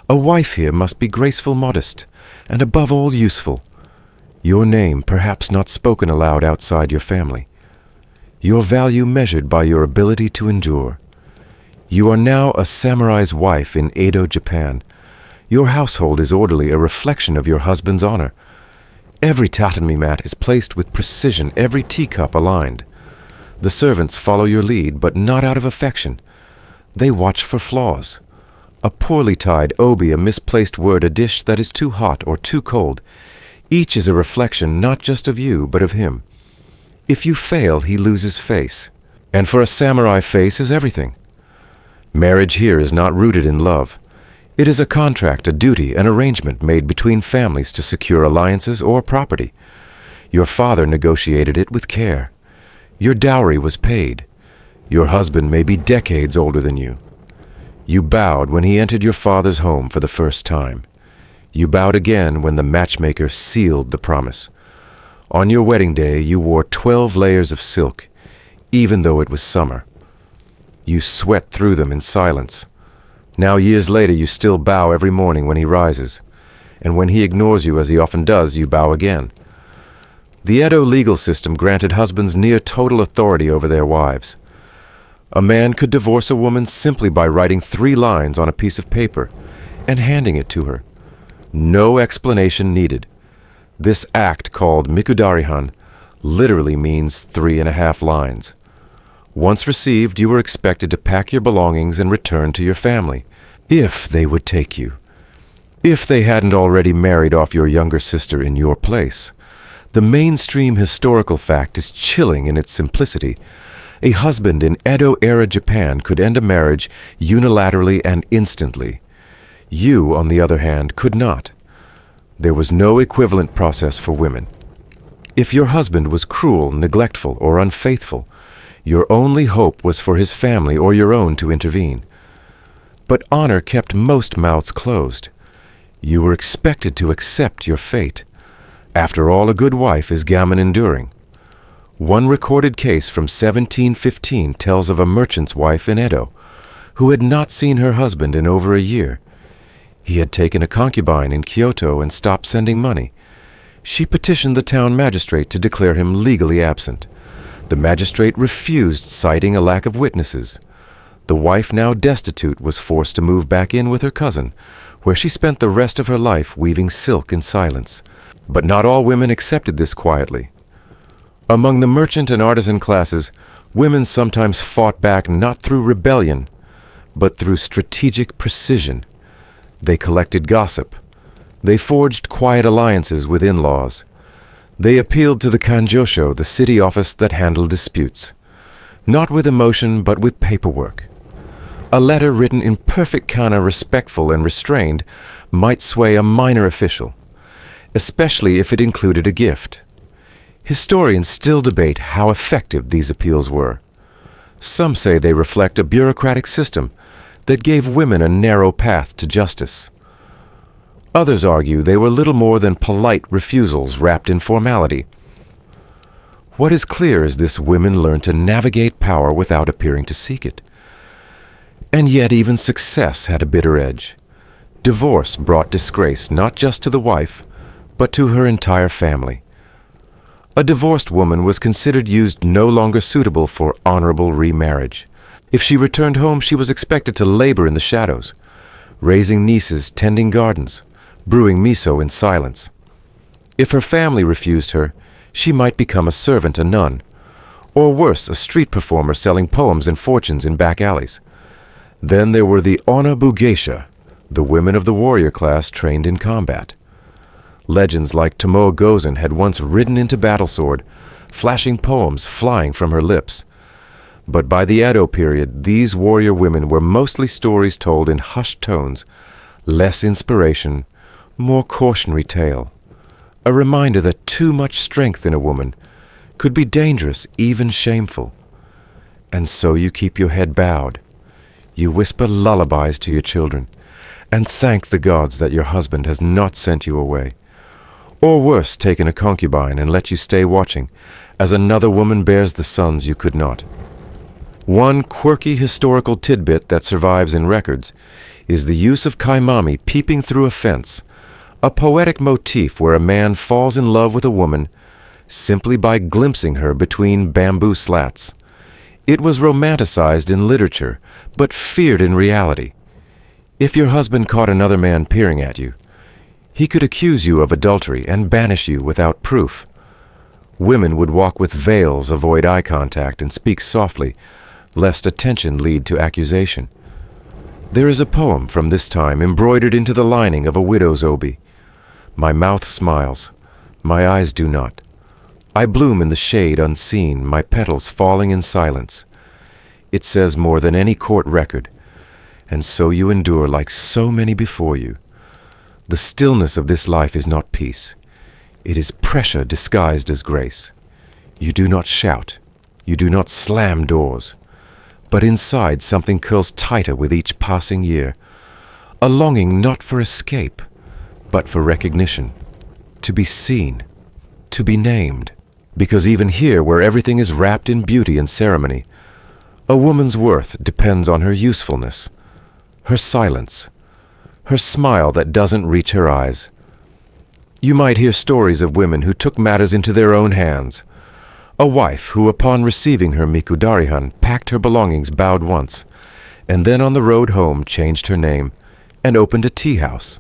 A wife here must be graceful, modest, and above all useful. Your name perhaps not spoken aloud outside your family. Your value measured by your ability to endure. You are now a samurai's wife in Edo, Japan. Your household is orderly, a reflection of your husband's honor. Every tatami mat is placed with precision, every teacup aligned. The servants follow your lead, but not out of affection. They watch for flaws. A poorly tied obi, a misplaced word, a dish that is too hot or too cold. Each is a reflection not just of you, but of him. If you fail, he loses face. And for a samurai, face is everything. Marriage here is not rooted in love. It is a contract, a duty, an arrangement made between families to secure alliances or property. Your father negotiated it with care. Your dowry was paid. Your husband may be decades older than you. You bowed when he entered your father's home for the first time. You bowed again when the matchmaker sealed the promise. On your wedding day, you wore 12 layers of silk, even though it was summer. You sweat through them in silence. Now, years later, you still bow every morning when he rises, and when he ignores you, as he often does, you bow again. The Edo legal system granted husbands near total authority over their wives. A man could divorce a woman simply by writing 3 lines on a piece of paper and handing it to her. No explanation needed. This act, called mikudarihan, literally means 3.5 lines. Once received, you were expected to pack your belongings and return to your family, if they would take you. If they hadn't already married off your younger sister in your place. The mainstream historical fact is chilling in its simplicity. A husband in Edo-era Japan could end a marriage unilaterally and instantly. You, on the other hand, could not. There was no equivalent process for women. If your husband was cruel, neglectful, or unfaithful, your only hope was for his family or your own to intervene. But honor kept most mouths closed. You were expected to accept your fate. After all, a good wife is gammon enduring. One recorded case from 1715 tells of a merchant's wife in Edo, who had not seen her husband in over a year. He had taken a concubine in Kyoto and stopped sending money. She petitioned the town magistrate to declare him legally absent. The magistrate refused, citing a lack of witnesses. The wife, now destitute, was forced to move back in with her cousin, where she spent the rest of her life weaving silk in silence. But not all women accepted this quietly. Among the merchant and artisan classes, Women sometimes fought back not through rebellion, but through strategic precision. They collected gossip. They forged quiet alliances with in-laws. They appealed to the kanjosho, the city office that handled disputes, not with emotion but with paperwork. A letter written in perfect kana, respectful and restrained, might sway a minor official, especially if it included a gift. Historians still debate how effective these appeals were. Some say they reflect a bureaucratic system that gave women a narrow path to justice. Others argue they were little more than polite refusals wrapped in formality. What is clear is this: women learned to navigate power without appearing to seek it. And yet even success had a bitter edge. Divorce brought disgrace not just to the wife, but to her entire family. A divorced woman was considered used no longer suitable for honorable remarriage. If she returned home, she was expected to labor in the shadows, raising nieces, tending gardens, brewing miso in silence. If her family refused her, she might become a servant, a nun, or worse, a street performer selling poems and fortunes in back alleys. Then there were the onabu-geisha, the women of the warrior class trained in combat. Legends like Tomoe Gozen had once ridden into battle-sword, flashing poems flying from her lips. But by the Edo period, these warrior women were mostly stories told in hushed tones, less inspiration, more cautionary tale. A reminder that too much strength in a woman could be dangerous, even shameful. And so you keep your head bowed. You whisper lullabies to your children, and thank the gods that your husband has not sent you away. Or worse, taken a concubine and let you stay watching, as another woman bears the sons you could not. One quirky historical tidbit that survives in records is the use of kaimami, peeping through a fence, a poetic motif where a man falls in love with a woman simply by glimpsing her between bamboo slats. It was romanticized in literature, but feared in reality. If your husband caught another man peering at you, he could accuse you of adultery and banish you without proof. Women would walk with veils, avoid eye contact, and speak softly, lest attention lead to accusation. There is a poem from this time embroidered into the lining of a widow's obi. My mouth smiles, my eyes do not. I bloom in the shade unseen, my petals falling in silence. It says more than any court record, and so you endure like so many before you. The stillness of this life is not peace. It is pressure disguised as grace. You do not shout. You do not slam doors. But inside something curls tighter with each passing year. A longing not for escape, but for recognition. To be seen. To be named. Because even here, where everything is wrapped in beauty and ceremony, a woman's worth depends on her usefulness, her silence, her smile that doesn't reach her eyes. You might hear stories of women who took matters into their own hands. A wife who, upon receiving her mikudarihan, packed her belongings, bowed once, and then on the road home changed her name and opened a tea house.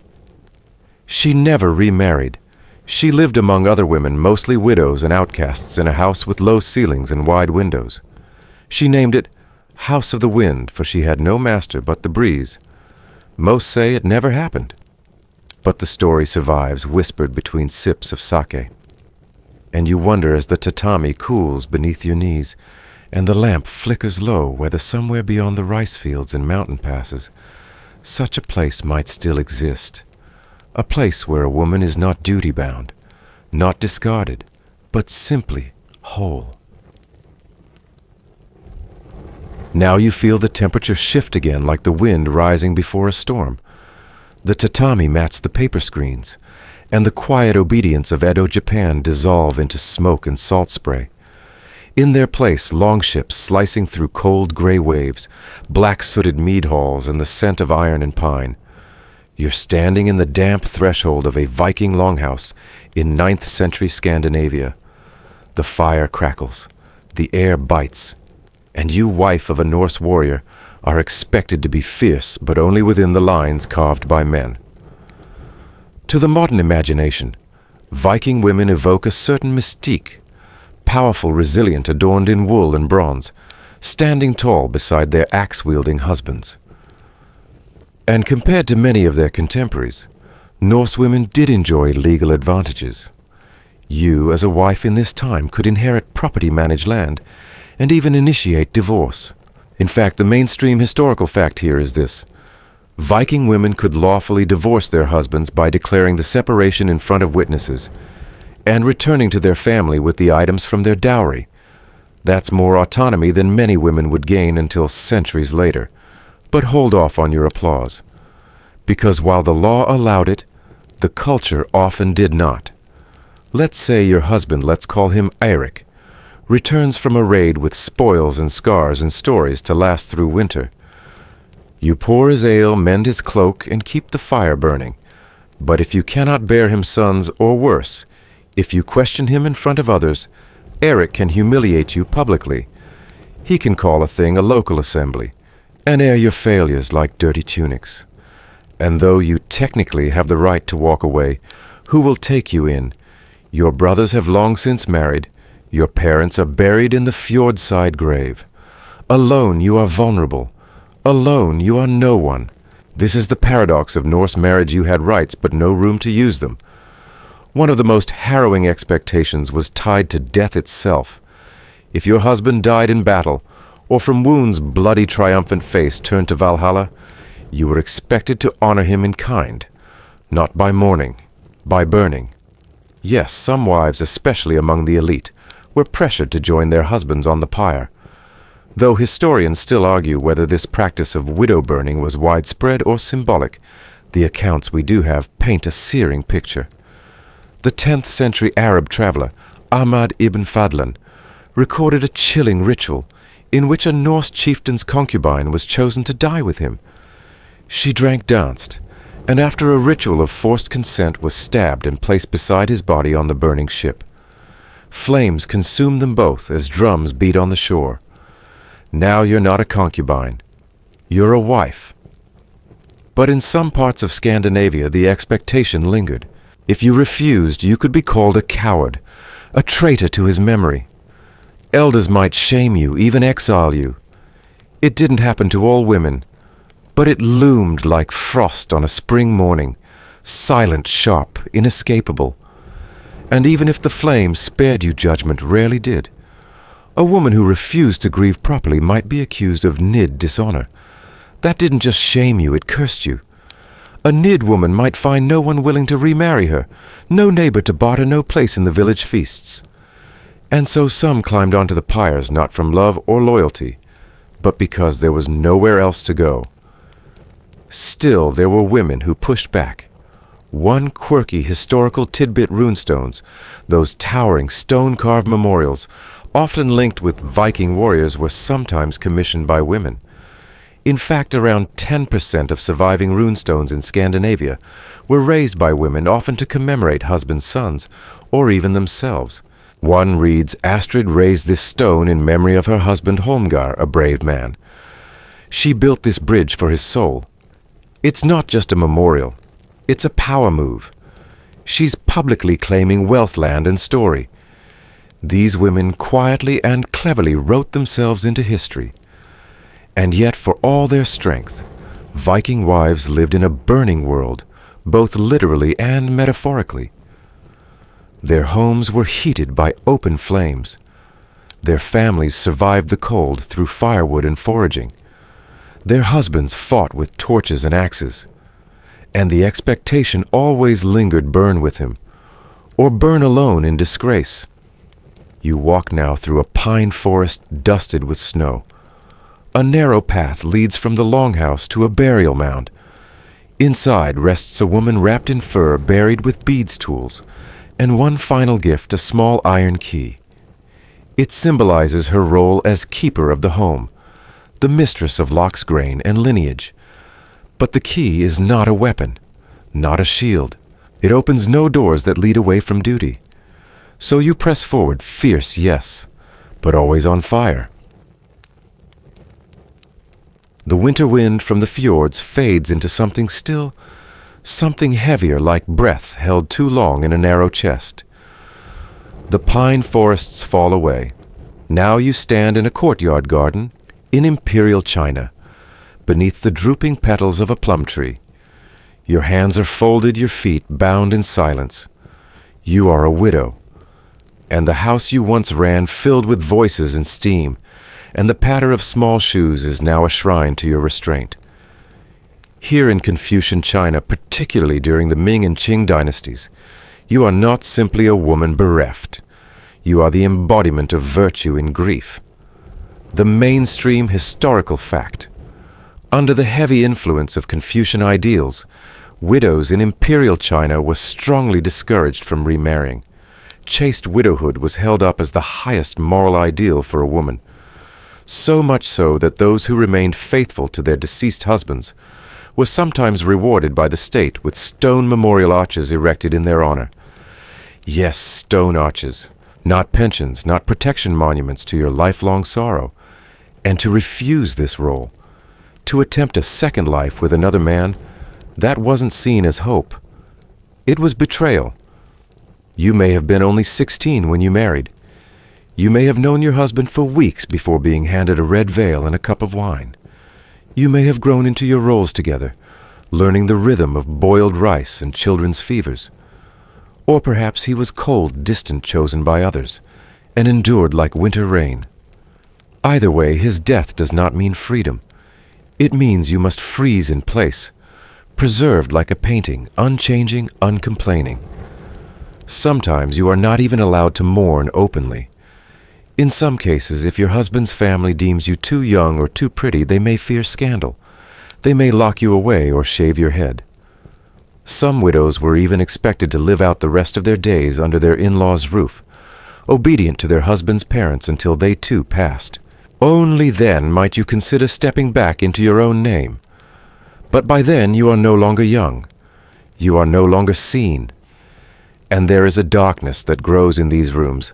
She never remarried. She lived among other women, mostly widows and outcasts, in a house with low ceilings and wide windows. She named it House of the Wind, for she had no master but the breeze. Most say it never happened. But the story survives, whispered between sips of sake. And you wonder as the tatami cools beneath your knees, and the lamp flickers low, whether somewhere beyond the rice fields and mountain passes, such a place might still exist. A place where a woman is not duty-bound, not discarded, but simply whole. Now you feel the temperature shift again like the wind rising before a storm. The tatami mats the paper screens, and the quiet obedience of Edo Japan dissolve into smoke and salt spray. In their place, longships slicing through cold gray waves, black-sooted mead halls, and the scent of iron and pine. You're standing in the damp threshold of a Viking longhouse in 9th century Scandinavia. The fire crackles, the air bites, and you, wife of a Norse warrior, are expected to be fierce, but only within the lines carved by men. To the modern imagination, Viking women evoke a certain mystique, powerful, resilient, adorned in wool and bronze, standing tall beside their axe-wielding husbands. And compared to many of their contemporaries, Norse women did enjoy legal advantages. You, as a wife in this time, could inherit property-managed land and even initiate divorce. In fact, the mainstream historical fact here is this: Viking women could lawfully divorce their husbands by declaring the separation in front of witnesses and returning to their family with the items from their dowry. That's more autonomy than many women would gain until centuries later. But hold off on your applause, because while the law allowed it, the culture often did not. Let's say your husband, let's call him Eirik, returns from a raid with spoils and scars and stories to last through winter. You pour his ale, mend his cloak, and keep the fire burning. But if you cannot bear him sons, or worse, if you question him in front of others, Eirik can humiliate you publicly. He can call a thing a local assembly, and air your failures like dirty tunics. And though you technically have the right to walk away, who will take you in? Your brothers have long since married. Your parents are buried in the fjordside grave. Alone you are vulnerable. Alone you are no one. This is the paradox of Norse marriage. You had rights, but no room to use them. One of the most harrowing expectations was tied to death itself. If your husband died in battle, or from wounds bloody triumphant face turned to Valhalla, you were expected to honor him in kind, not by mourning, by burning. Yes, some wives, especially among the elite, were pressured to join their husbands on the pyre, though historians still argue whether this practice of widow burning was widespread or symbolic. The accounts we do have paint a searing picture. The 10th century Arab traveler Ahmad ibn Fadlan recorded a chilling ritual in which a Norse chieftain's concubine was chosen to die with him. She drank danced, and after a ritual of forced consent was stabbed and placed beside his body on the burning ship. Flames consumed them both as drums beat on the shore. Now you're not a concubine. You're a wife. But in some parts of Scandinavia, the expectation lingered. If you refused, you could be called a coward, a traitor to his memory. Elders might shame you, even exile you. It didn't happen to all women, but it loomed like frost on a spring morning, silent, sharp, inescapable. And even if the flames spared you, judgment rarely did. A woman who refused to grieve properly might be accused of nid dishonor. That didn't just shame you, it cursed you. A nid woman might find no one willing to remarry her, no neighbor to barter, no place in the village feasts. And so some climbed onto the pyres not from love or loyalty, but because there was nowhere else to go. Still, there were women who pushed back. One quirky historical tidbit: runestones, those towering stone-carved memorials, often linked with Viking warriors, were sometimes commissioned by women. In fact, around 10% of surviving runestones in Scandinavia were raised by women, often to commemorate husbands' sons, or even themselves. One reads, Astrid raised this stone in memory of her husband Holmgar, a brave man. She built this bridge for his soul. It's not just a memorial. It's a power move. She's publicly claiming wealth, land, and story. These women quietly and cleverly wrote themselves into history. And yet, for all their strength, Viking wives lived in a burning world, both literally and metaphorically. Their homes were heated by open flames. Their families survived the cold through firewood and foraging. Their husbands fought with torches and axes. And the expectation always lingered: burn with him, or burn alone in disgrace. You walk now through a pine forest dusted with snow. A narrow path leads from the longhouse to a burial mound. Inside rests a woman wrapped in fur, buried with beads tools, and one final gift, a small iron key. It symbolizes her role as keeper of the home, the mistress of Loch's grain and lineage. But the key is not a weapon, not a shield. It opens no doors that lead away from duty. So you press forward, fierce, yes, but always on fire. The winter wind from the fjords fades into something still, something heavier, like breath held too long in a narrow chest. The pine forests fall away. Now you stand in a courtyard garden in imperial China, beneath the drooping petals of a plum tree. Your hands are folded, your feet bound in silence. You are a widow, and the house you once ran filled with voices and steam, and the patter of small shoes is now a shrine to your restraint. Here in Confucian China, particularly during the Ming and Qing dynasties, you are not simply a woman bereft. You are the embodiment of virtue in grief. The mainstream historical fact. Under the heavy influence of Confucian ideals, widows in imperial China were strongly discouraged from remarrying. Chaste widowhood was held up as the highest moral ideal for a woman. So much so that those who remained faithful to their deceased husbands were sometimes rewarded by the state with stone memorial arches erected in their honor. Yes, stone arches, not pensions, not protection monuments to your lifelong sorrow. And to refuse this role, to attempt a second life with another man, that wasn't seen as hope. It was betrayal. You may have been only 16 when you married. You may have known your husband for weeks before being handed a red veil and a cup of wine. You may have grown into your roles together, learning the rhythm of boiled rice and children's fevers. Or perhaps he was cold, distant, chosen by others, and endured like winter rain. Either way, his death does not mean freedom. It means you must freeze in place, preserved like a painting, unchanging, uncomplaining. Sometimes you are not even allowed to mourn openly. In some cases, if your husband's family deems you too young or too pretty, they may fear scandal. They may lock you away or shave your head. Some widows were even expected to live out the rest of their days under their in-laws' roof, obedient to their husband's parents until they too passed. Only then might you consider stepping back into your own name. But by then you are no longer young. You are no longer seen. And there is a darkness that grows in these rooms,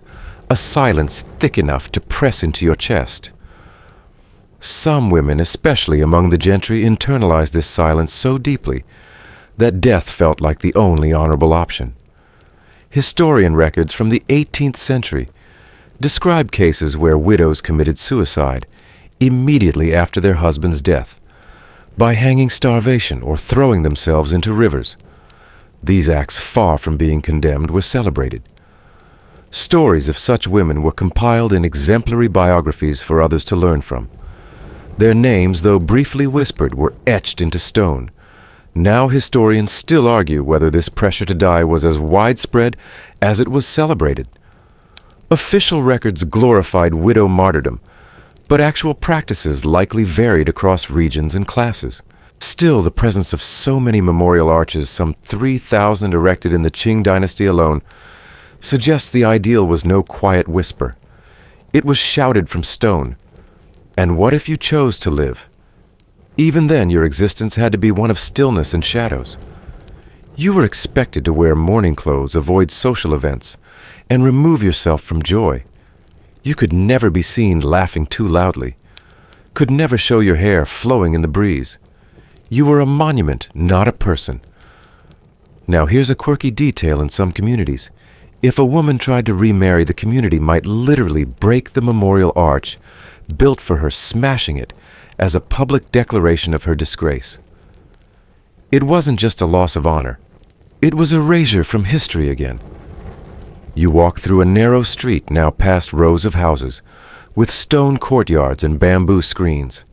a silence thick enough to press into your chest. Some women, especially among the gentry, internalized this silence so deeply that death felt like the only honorable option. Historian records from the 18th century describe cases where widows committed suicide immediately after their husband's death by hanging starvation or throwing themselves into rivers. These acts, far from being condemned, were celebrated. Stories of such women were compiled in exemplary biographies for others to learn from. Their names, though briefly whispered, were etched into stone. Now historians still argue whether this pressure to die was as widespread as it was celebrated. Official records glorified widow martyrdom, but actual practices likely varied across regions and classes. Still, the presence of so many memorial arches, some 3,000 erected in the Qing dynasty alone, suggests the ideal was no quiet whisper. It was shouted from stone. And what if you chose to live? Even then, your existence had to be one of stillness and shadows. You were expected to wear mourning clothes, avoid social events, and remove yourself from joy. You could never be seen laughing too loudly, could never show your hair flowing in the breeze. You were a monument, not a person. Now here's a quirky detail in some communities. If a woman tried to remarry, the community might literally break the memorial arch built for her, smashing it as a public declaration of her disgrace. It wasn't just a loss of honor. It was erasure from history again. You walk through a narrow street now past rows of houses, with stone courtyards and bamboo screens.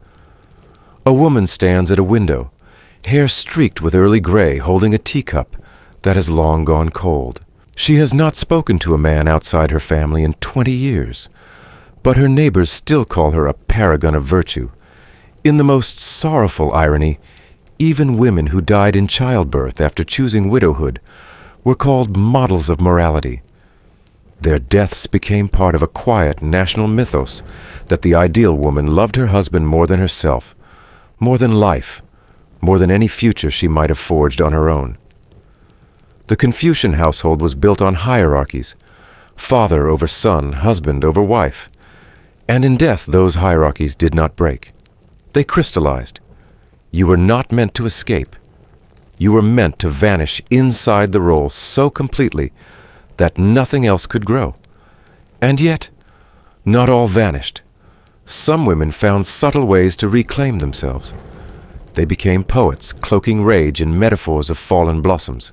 A woman stands at a window, hair streaked with early gray, holding a teacup that has long gone cold. She has not spoken to a man outside her family in 20 years, but her neighbors still call her a paragon of virtue. In the most sorrowful irony, even women who died in childbirth after choosing widowhood were called models of morality. Their deaths became part of a quiet national mythos that the ideal woman loved her husband more than herself, more than life, more than any future she might have forged on her own. The Confucian household was built on hierarchies, father over son, husband over wife, and in death those hierarchies did not break. They crystallized. You were not meant to escape. You were meant to vanish inside the role so completely that nothing else could grow. And yet, not all vanished. Some women found subtle ways to reclaim themselves. They became poets, cloaking rage in metaphors of fallen blossoms.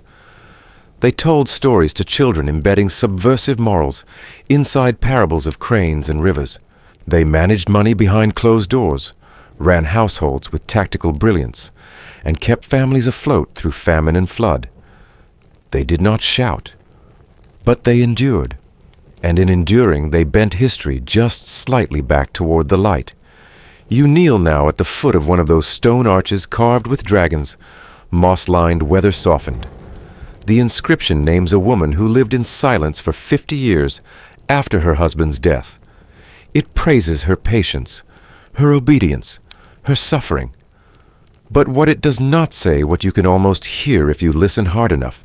They told stories to children embedding subversive morals inside parables of cranes and rivers. They managed money behind closed doors, ran households with tactical brilliance, and kept families afloat through famine and flood. They did not shout, but they endured, and in enduring they bent history just slightly back toward the light. You kneel now at the foot of one of those stone arches carved with dragons, moss-lined, weather-softened. The inscription names a woman who lived in silence for 50 years after her husband's death. It praises her patience, her obedience, her suffering. But what it does not say, what you can almost hear if you listen hard enough,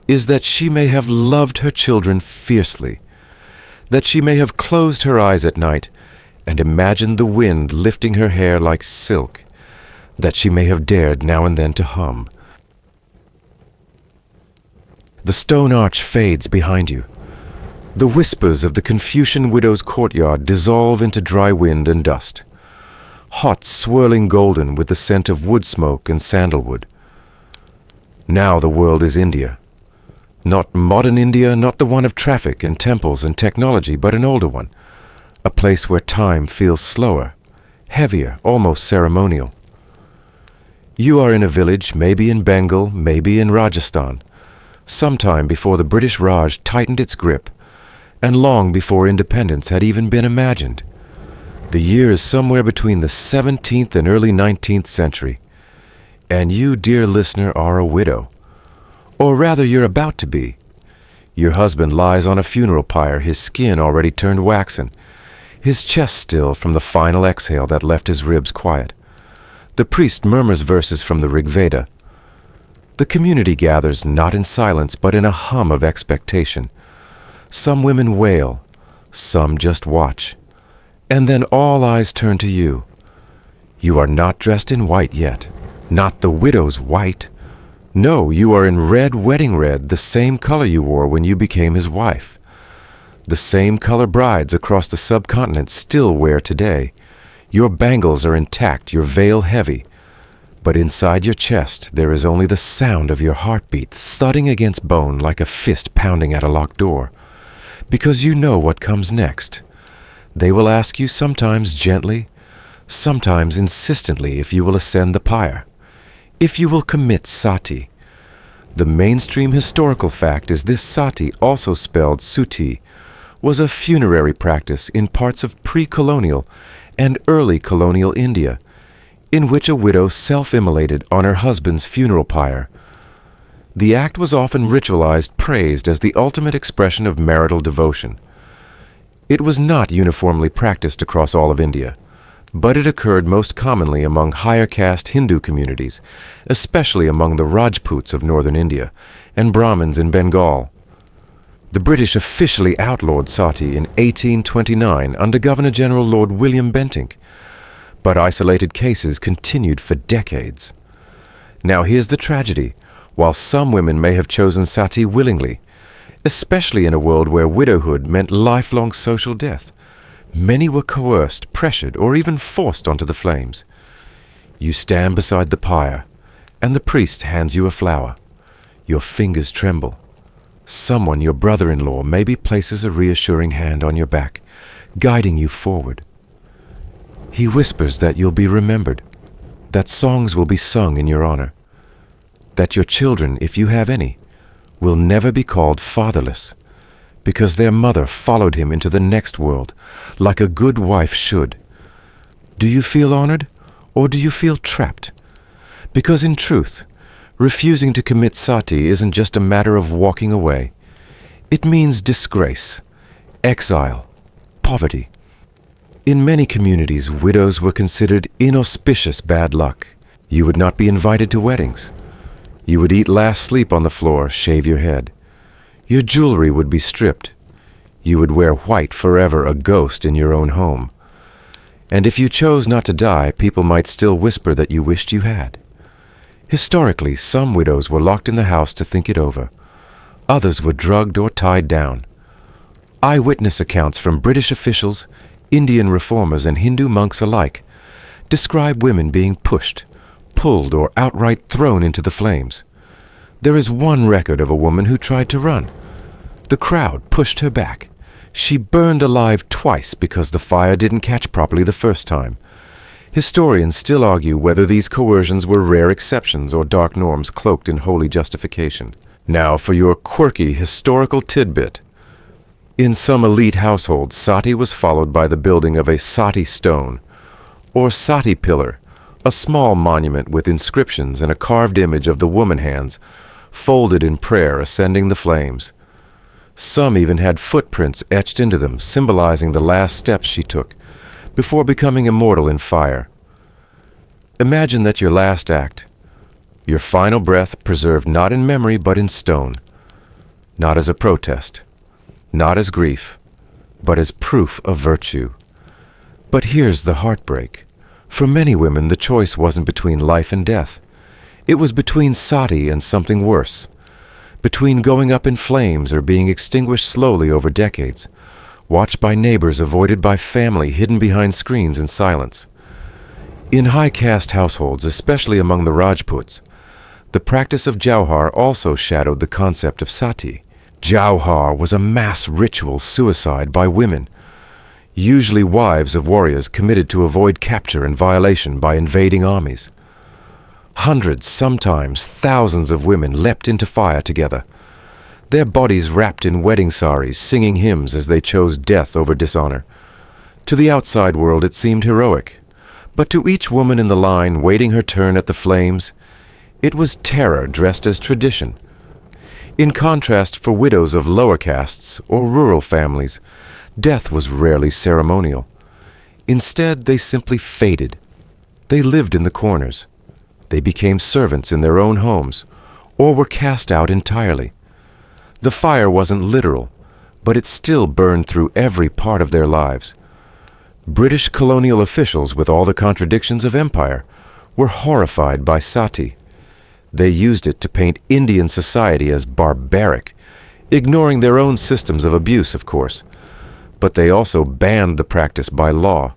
is that she may have loved her children fiercely, that she may have closed her eyes at night and imagined the wind lifting her hair like silk, that she may have dared now and then to hum. The stone arch fades behind you. The whispers of the Confucian widow's courtyard dissolve into dry wind and dust, hot, swirling golden with the scent of wood smoke and sandalwood. Now the world is India. Not modern India, not the one of traffic and temples and technology, but an older one, a place where time feels slower, heavier, almost ceremonial. You are in a village, maybe in Bengal, maybe in Rajasthan, sometime before the British Raj tightened its grip, and long before independence had even been imagined. The year is somewhere between the 17th and early 19th century, and you, dear listener, are a widow. Or rather, you're about to be. Your husband lies on a funeral pyre, his skin already turned waxen, his chest still from the final exhale that left his ribs quiet. The priest murmurs verses from the Rig Veda. The community gathers not in silence, but in a hum of expectation. Some women wail, some just watch. And then all eyes turn to you. You are not dressed in white yet, not the widow's white. No, you are in red wedding red, the same color you wore when you became his wife. The same color brides across the subcontinent still wear today. Your bangles are intact, your veil heavy. But inside your chest there is only the sound of your heartbeat thudding against bone like a fist pounding at a locked door. Because you know what comes next. They will ask you sometimes gently, sometimes insistently if you will ascend the pyre, if you will commit sati. The mainstream historical fact is this sati, also spelled suti, was a funerary practice in parts of pre-colonial and early colonial India, in which a widow self-immolated on her husband's funeral pyre. The act was often ritualized, praised as the ultimate expression of marital devotion. It was not uniformly practiced across all of India, but it occurred most commonly among higher caste Hindu communities, especially among the Rajputs of northern India and Brahmins in Bengal. The British officially outlawed sati in 1829 under Governor-General Lord William Bentinck, but isolated cases continued for decades. Now here's the tragedy. While some women may have chosen sati willingly, especially in a world where widowhood meant lifelong social death, many were coerced, pressured, or even forced onto the flames. You stand beside the pyre, and the priest hands you a flower. Your fingers tremble. Someone, your brother-in-law, maybe places a reassuring hand on your back, guiding you forward. He whispers that you'll be remembered, that songs will be sung in your honor, that your children, if you have any, will never be called fatherless, because their mother followed him into the next world, like a good wife should. Do you feel honored, or do you feel trapped? Because in truth, refusing to commit sati isn't just a matter of walking away. It means disgrace, exile, poverty. In many communities, widows were considered inauspicious bad luck. You would not be invited to weddings. You would eat last sleep on the floor, shave your head. Your jewelry would be stripped. You would wear white forever, a ghost in your own home. And if you chose not to die, people might still whisper that you wished you had. Historically, some widows were locked in the house to think it over. Others were drugged or tied down. Eyewitness accounts from British officials, Indian reformers, and Hindu monks alike describe women being pushed, pulled, or outright thrown into the flames. There is one record of a woman who tried to run. The crowd pushed her back. She burned alive twice because the fire didn't catch properly the first time. Historians still argue whether these coercions were rare exceptions or dark norms cloaked in holy justification. Now for your quirky historical tidbit. In some elite households, sati was followed by the building of a sati stone, or sati pillar, a small monument with inscriptions and a carved image of the woman hands, folded in prayer ascending the flames. Some even had footprints etched into them, symbolizing the last steps she took before becoming immortal in fire. Imagine that your last act, your final breath, preserved not in memory but in stone, not as a protest, not as grief, but as proof of virtue. But here's the heartbreak. For many women, the choice wasn't between life and death. It was between sati and something worse, between going up in flames or being extinguished slowly over decades, watched by neighbors, avoided by family, hidden behind screens in silence. In high-caste households, especially among the Rajputs, the practice of jauhar also shadowed the concept of sati. Jauhar was a mass ritual suicide by women, usually wives of warriors committed to avoid capture and violation by invading armies. Hundreds, sometimes thousands of women leapt into fire together, their bodies wrapped in wedding saris, singing hymns as they chose death over dishonor. To the outside world it seemed heroic, but to each woman in the line waiting her turn at the flames, it was terror dressed as tradition. In contrast, for widows of lower castes or rural families, death was rarely ceremonial. Instead, they simply faded. They lived in the corners. They became servants in their own homes, or were cast out entirely. The fire wasn't literal, but it still burned through every part of their lives. British colonial officials, with all the contradictions of empire, were horrified by sati. They used it to paint Indian society as barbaric, ignoring their own systems of abuse, of course. But they also banned the practice by law.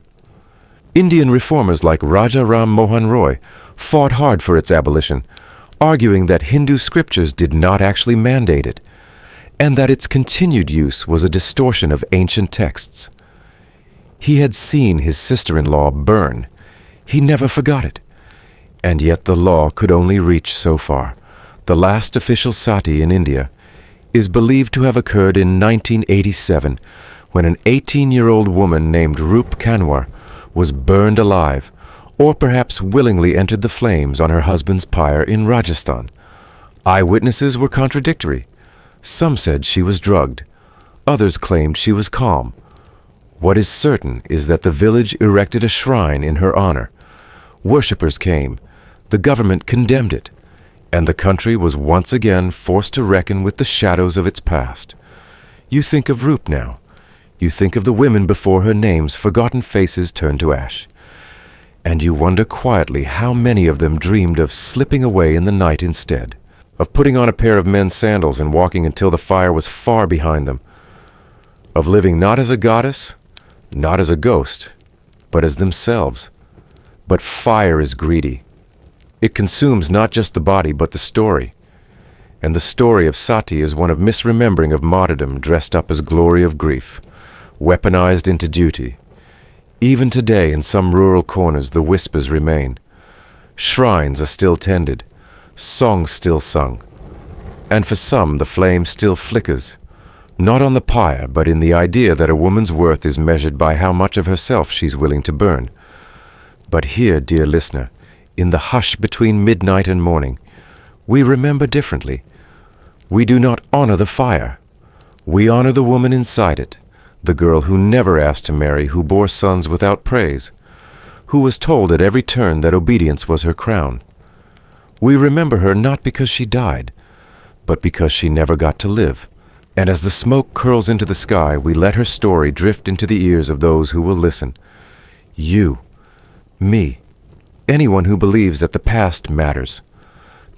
Indian reformers like Raja Ram Mohan Roy fought hard for its abolition, arguing that Hindu scriptures did not actually mandate it, and that its continued use was a distortion of ancient texts. He had seen his sister-in-law burn. He never forgot it. And yet the law could only reach so far. The last official sati in India is believed to have occurred in 1987, when an 18-year-old woman named Roop Kanwar was burned alive, or perhaps willingly entered the flames on her husband's pyre in Rajasthan. Eyewitnesses were contradictory. Some said she was drugged. Others claimed she was calm. What is certain is that the village erected a shrine in her honor. Worshippers came. The government condemned it, and the country was once again forced to reckon with the shadows of its past. You think of Roop now. You think of the women before her name's forgotten faces turned to ash. And you wonder quietly how many of them dreamed of slipping away in the night instead, of putting on a pair of men's sandals and walking until the fire was far behind them, of living not as a goddess, not as a ghost, but as themselves. But fire is greedy. It consumes not just the body, but the story. And the story of sati is one of misremembering of martyrdom dressed up as glory of grief, weaponized into duty. Even today, in some rural corners, the whispers remain. Shrines are still tended, songs still sung, and for some the flame still flickers, not on the pyre, but in the idea that a woman's worth is measured by how much of herself she's willing to burn. But here, dear listener, in the hush between midnight and morning, we remember differently. We do not honor the fire. We honor the woman inside it, the girl who never asked to marry, who bore sons without praise, who was told at every turn that obedience was her crown. We remember her not because she died, but because she never got to live. And as the smoke curls into the sky, we let her story drift into the ears of those who will listen. You, me, anyone who believes that the past matters,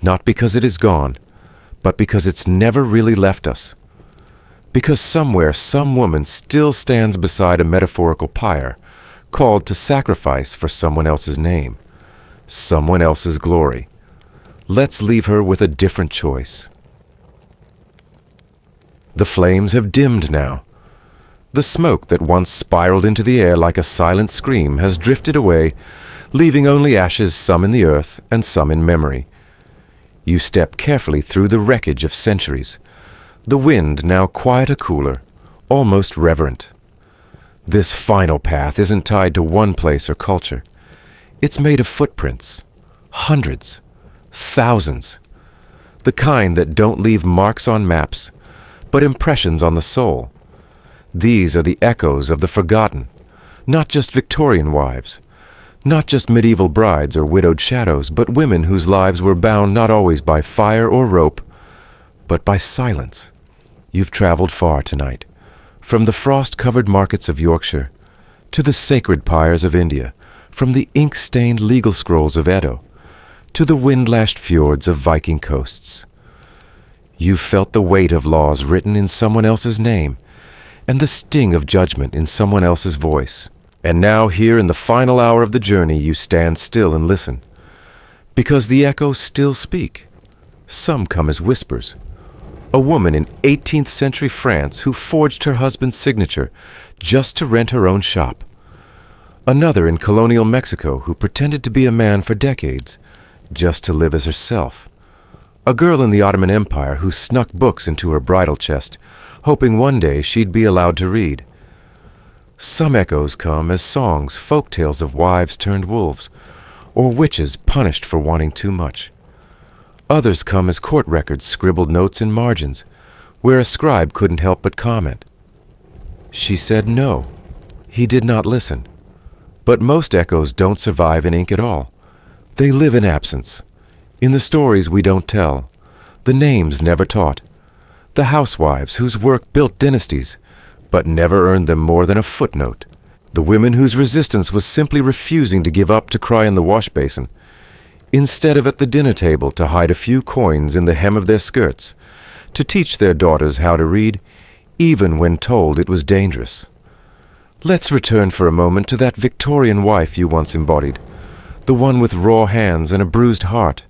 not because it is gone, but because it's never really left us. Because somewhere some woman still stands beside a metaphorical pyre, called to sacrifice for someone else's name, someone else's glory. Let's leave her with a different choice. The flames have dimmed now. The smoke that once spiraled into the air like a silent scream has drifted away, leaving only ashes, some in the earth and some in memory. You step carefully through the wreckage of centuries, the wind now quieter, cooler, almost reverent. This final path isn't tied to one place or culture. It's made of footprints, hundreds, thousands, the kind that don't leave marks on maps, but impressions on the soul. These are the echoes of the forgotten, not just Victorian wives, not just medieval brides or widowed shadows, but women whose lives were bound not always by fire or rope, but by silence. You've traveled far tonight, from the frost-covered markets of Yorkshire to the sacred pyres of India, from the ink-stained legal scrolls of Edo to the wind-lashed fjords of Viking coasts. You've felt the weight of laws written in someone else's name and the sting of judgment in someone else's voice. And now here in the final hour of the journey you stand still and listen, because the echoes still speak. Some come as whispers. A woman in 18th century France who forged her husband's signature just to rent her own shop. Another in colonial Mexico who pretended to be a man for decades just to live as herself. A girl in the Ottoman Empire who snuck books into her bridal chest, hoping one day she'd be allowed to read. Some echoes come as songs, folk tales of wives turned wolves, or witches punished for wanting too much. Others come as court records, scribbled notes in margins, where a scribe couldn't help but comment. She said no. He did not listen. But most echoes don't survive in ink at all. They live in absence, in the stories we don't tell, the names never taught, the housewives whose work built dynasties, but never earned them more than a footnote, the women whose resistance was simply refusing to give up to cry in the wash basin, instead of at the dinner table to hide a few coins in the hem of their skirts, to teach their daughters how to read, even when told it was dangerous. Let's return for a moment to that Victorian wife you once embodied, the one with raw hands and a bruised heart.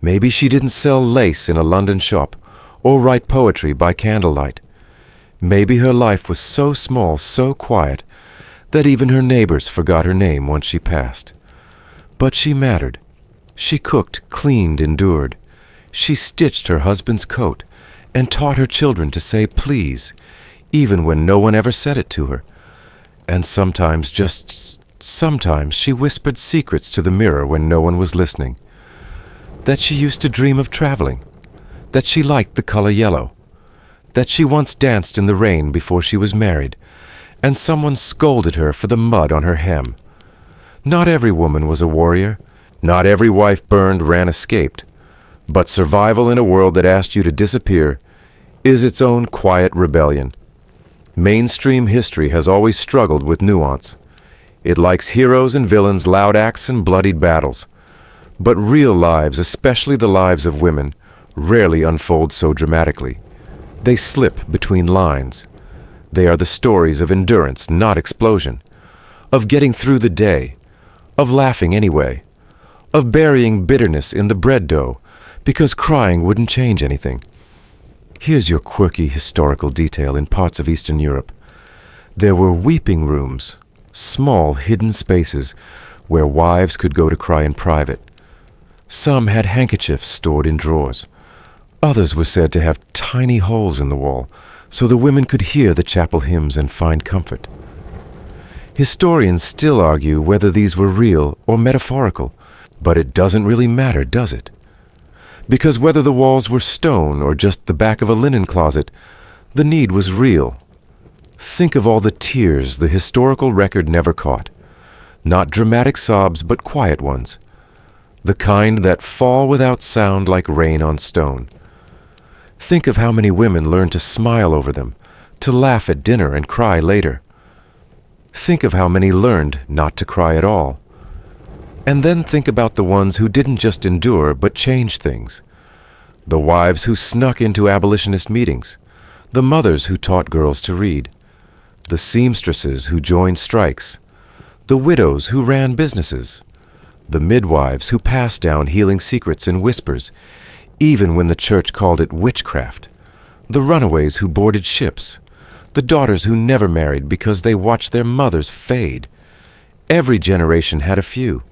Maybe she didn't sell lace in a London shop or write poetry by candlelight. Maybe her life was so small, so quiet, that even her neighbors forgot her name once she passed. But she mattered. She cooked, cleaned, endured. She stitched her husband's coat and taught her children to say please, even when no one ever said it to her. And sometimes, just sometimes, she whispered secrets to the mirror when no one was listening. That she used to dream of traveling. That she liked the color yellow. That she once danced in the rain before she was married, and someone scolded her for the mud on her hem. Not every woman was a warrior. Not every wife burned, ran, escaped. But survival in a world that asked you to disappear is its own quiet rebellion. Mainstream history has always struggled with nuance. It likes heroes and villains, loud acts and bloodied battles. But real lives, especially the lives of women, rarely unfold so dramatically. They slip between lines. They are the stories of endurance, not explosion, of getting through the day, of laughing anyway, of burying bitterness in the bread dough because crying wouldn't change anything. Here's your quirky historical detail in parts of Eastern Europe. There were weeping rooms, small hidden spaces where wives could go to cry in private. Some had handkerchiefs stored in drawers. Others were said to have tiny holes in the wall so the women could hear the chapel hymns and find comfort. Historians still argue whether these were real or metaphorical, but it doesn't really matter, does it? Because whether the walls were stone or just the back of a linen closet, the need was real. Think of all the tears the historical record never caught. Not dramatic sobs, but quiet ones. The kind that fall without sound like rain on stone. Think of how many women learned to smile over them, to laugh at dinner and cry later. Think of how many learned not to cry at all. And then think about the ones who didn't just endure but changed things. The wives who snuck into abolitionist meetings. the mothers who taught girls to read, the seamstresses who joined strikes, the widows who ran businesses, the midwives who passed down healing secrets in whispers, even when the church called it witchcraft, the runaways who boarded ships, the daughters who never married because they watched their mothers fade. Every generation had a few,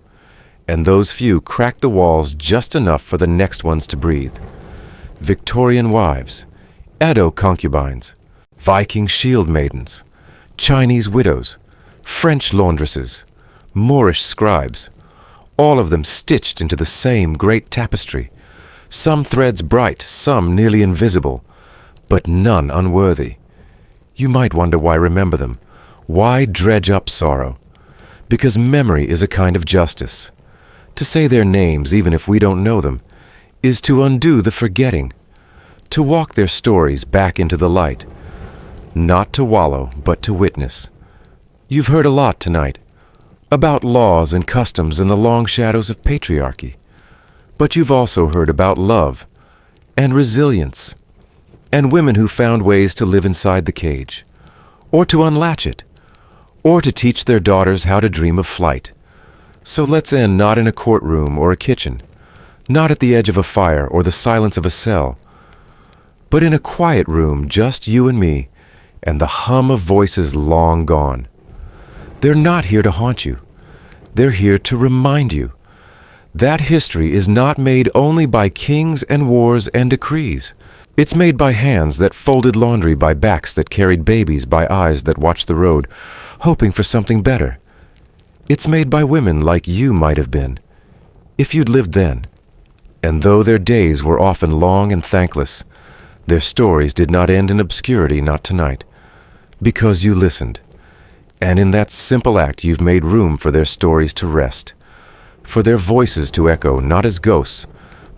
and those few cracked the walls just enough for the next ones to breathe. Victorian wives, Edo concubines, Viking shield maidens, Chinese widows, French laundresses, Moorish scribes, all of them stitched into the same great tapestry, some threads bright, some nearly invisible, but none unworthy. You might wonder why remember them, why dredge up sorrow? Because memory is a kind of justice. To say their names, even if we don't know them, is to undo the forgetting, to walk their stories back into the light, not to wallow, but to witness. You've heard a lot tonight, about laws and customs and the long shadows of patriarchy, but you've also heard about love and resilience, and women who found ways to live inside the cage, or to unlatch it, or to teach their daughters how to dream of flight. So let's end not in a courtroom or a kitchen, not at the edge of a fire or the silence of a cell, but in a quiet room, just you and me, and the hum of voices long gone. They're not here to haunt you. They're here to remind you. That history is not made only by kings and wars and decrees. It's made by hands that folded laundry, by backs that carried babies, by eyes that watched the road, hoping for something better. It's made by women like you might have been, if you'd lived then. And though their days were often long and thankless, their stories did not end in obscurity, not tonight, because you listened. And in that simple act you've made room for their stories to rest, for their voices to echo not as ghosts,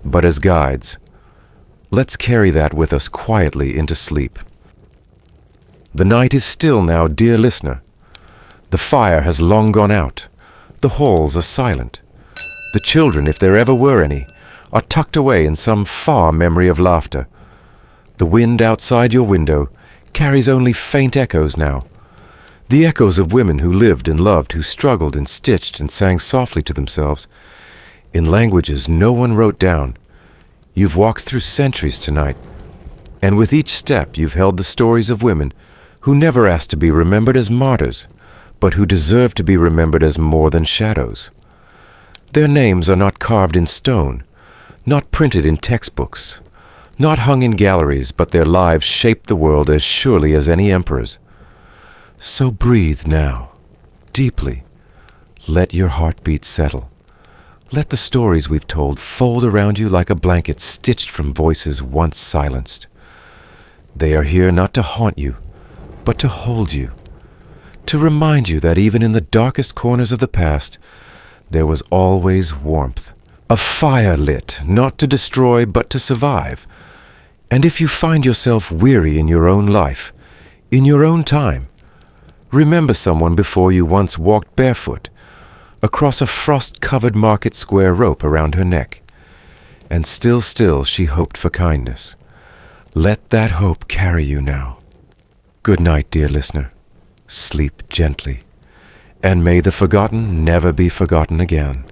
but as guides. Let's carry that with us quietly into sleep. The night is still now, dear listener. The fire has long gone out. The halls are silent. The children, if there ever were any, are tucked away in some far memory of laughter. The wind outside your window carries only faint echoes now. The echoes of women who lived and loved, who struggled and stitched and sang softly to themselves, in languages no one wrote down. You've walked through centuries tonight, and with each step you've held the stories of women who never asked to be remembered as martyrs, but who deserve to be remembered as more than shadows. Their names are not carved in stone, not printed in textbooks, not hung in galleries, but their lives shaped the world as surely as any emperor's. So breathe now, deeply. Let your heartbeat settle. Let the stories we've told fold around you like a blanket stitched from voices once silenced. They are here not to haunt you, but to hold you, to remind you that even in the darkest corners of the past, there was always warmth, a fire lit, not to destroy, but to survive. And if you find yourself weary in your own life, in your own time, remember someone before you once walked barefoot across a frost-covered market square rope around her neck, and still she hoped for kindness. Let that hope carry you now. Good night, dear listener. Sleep gently, and may the forgotten never be forgotten again.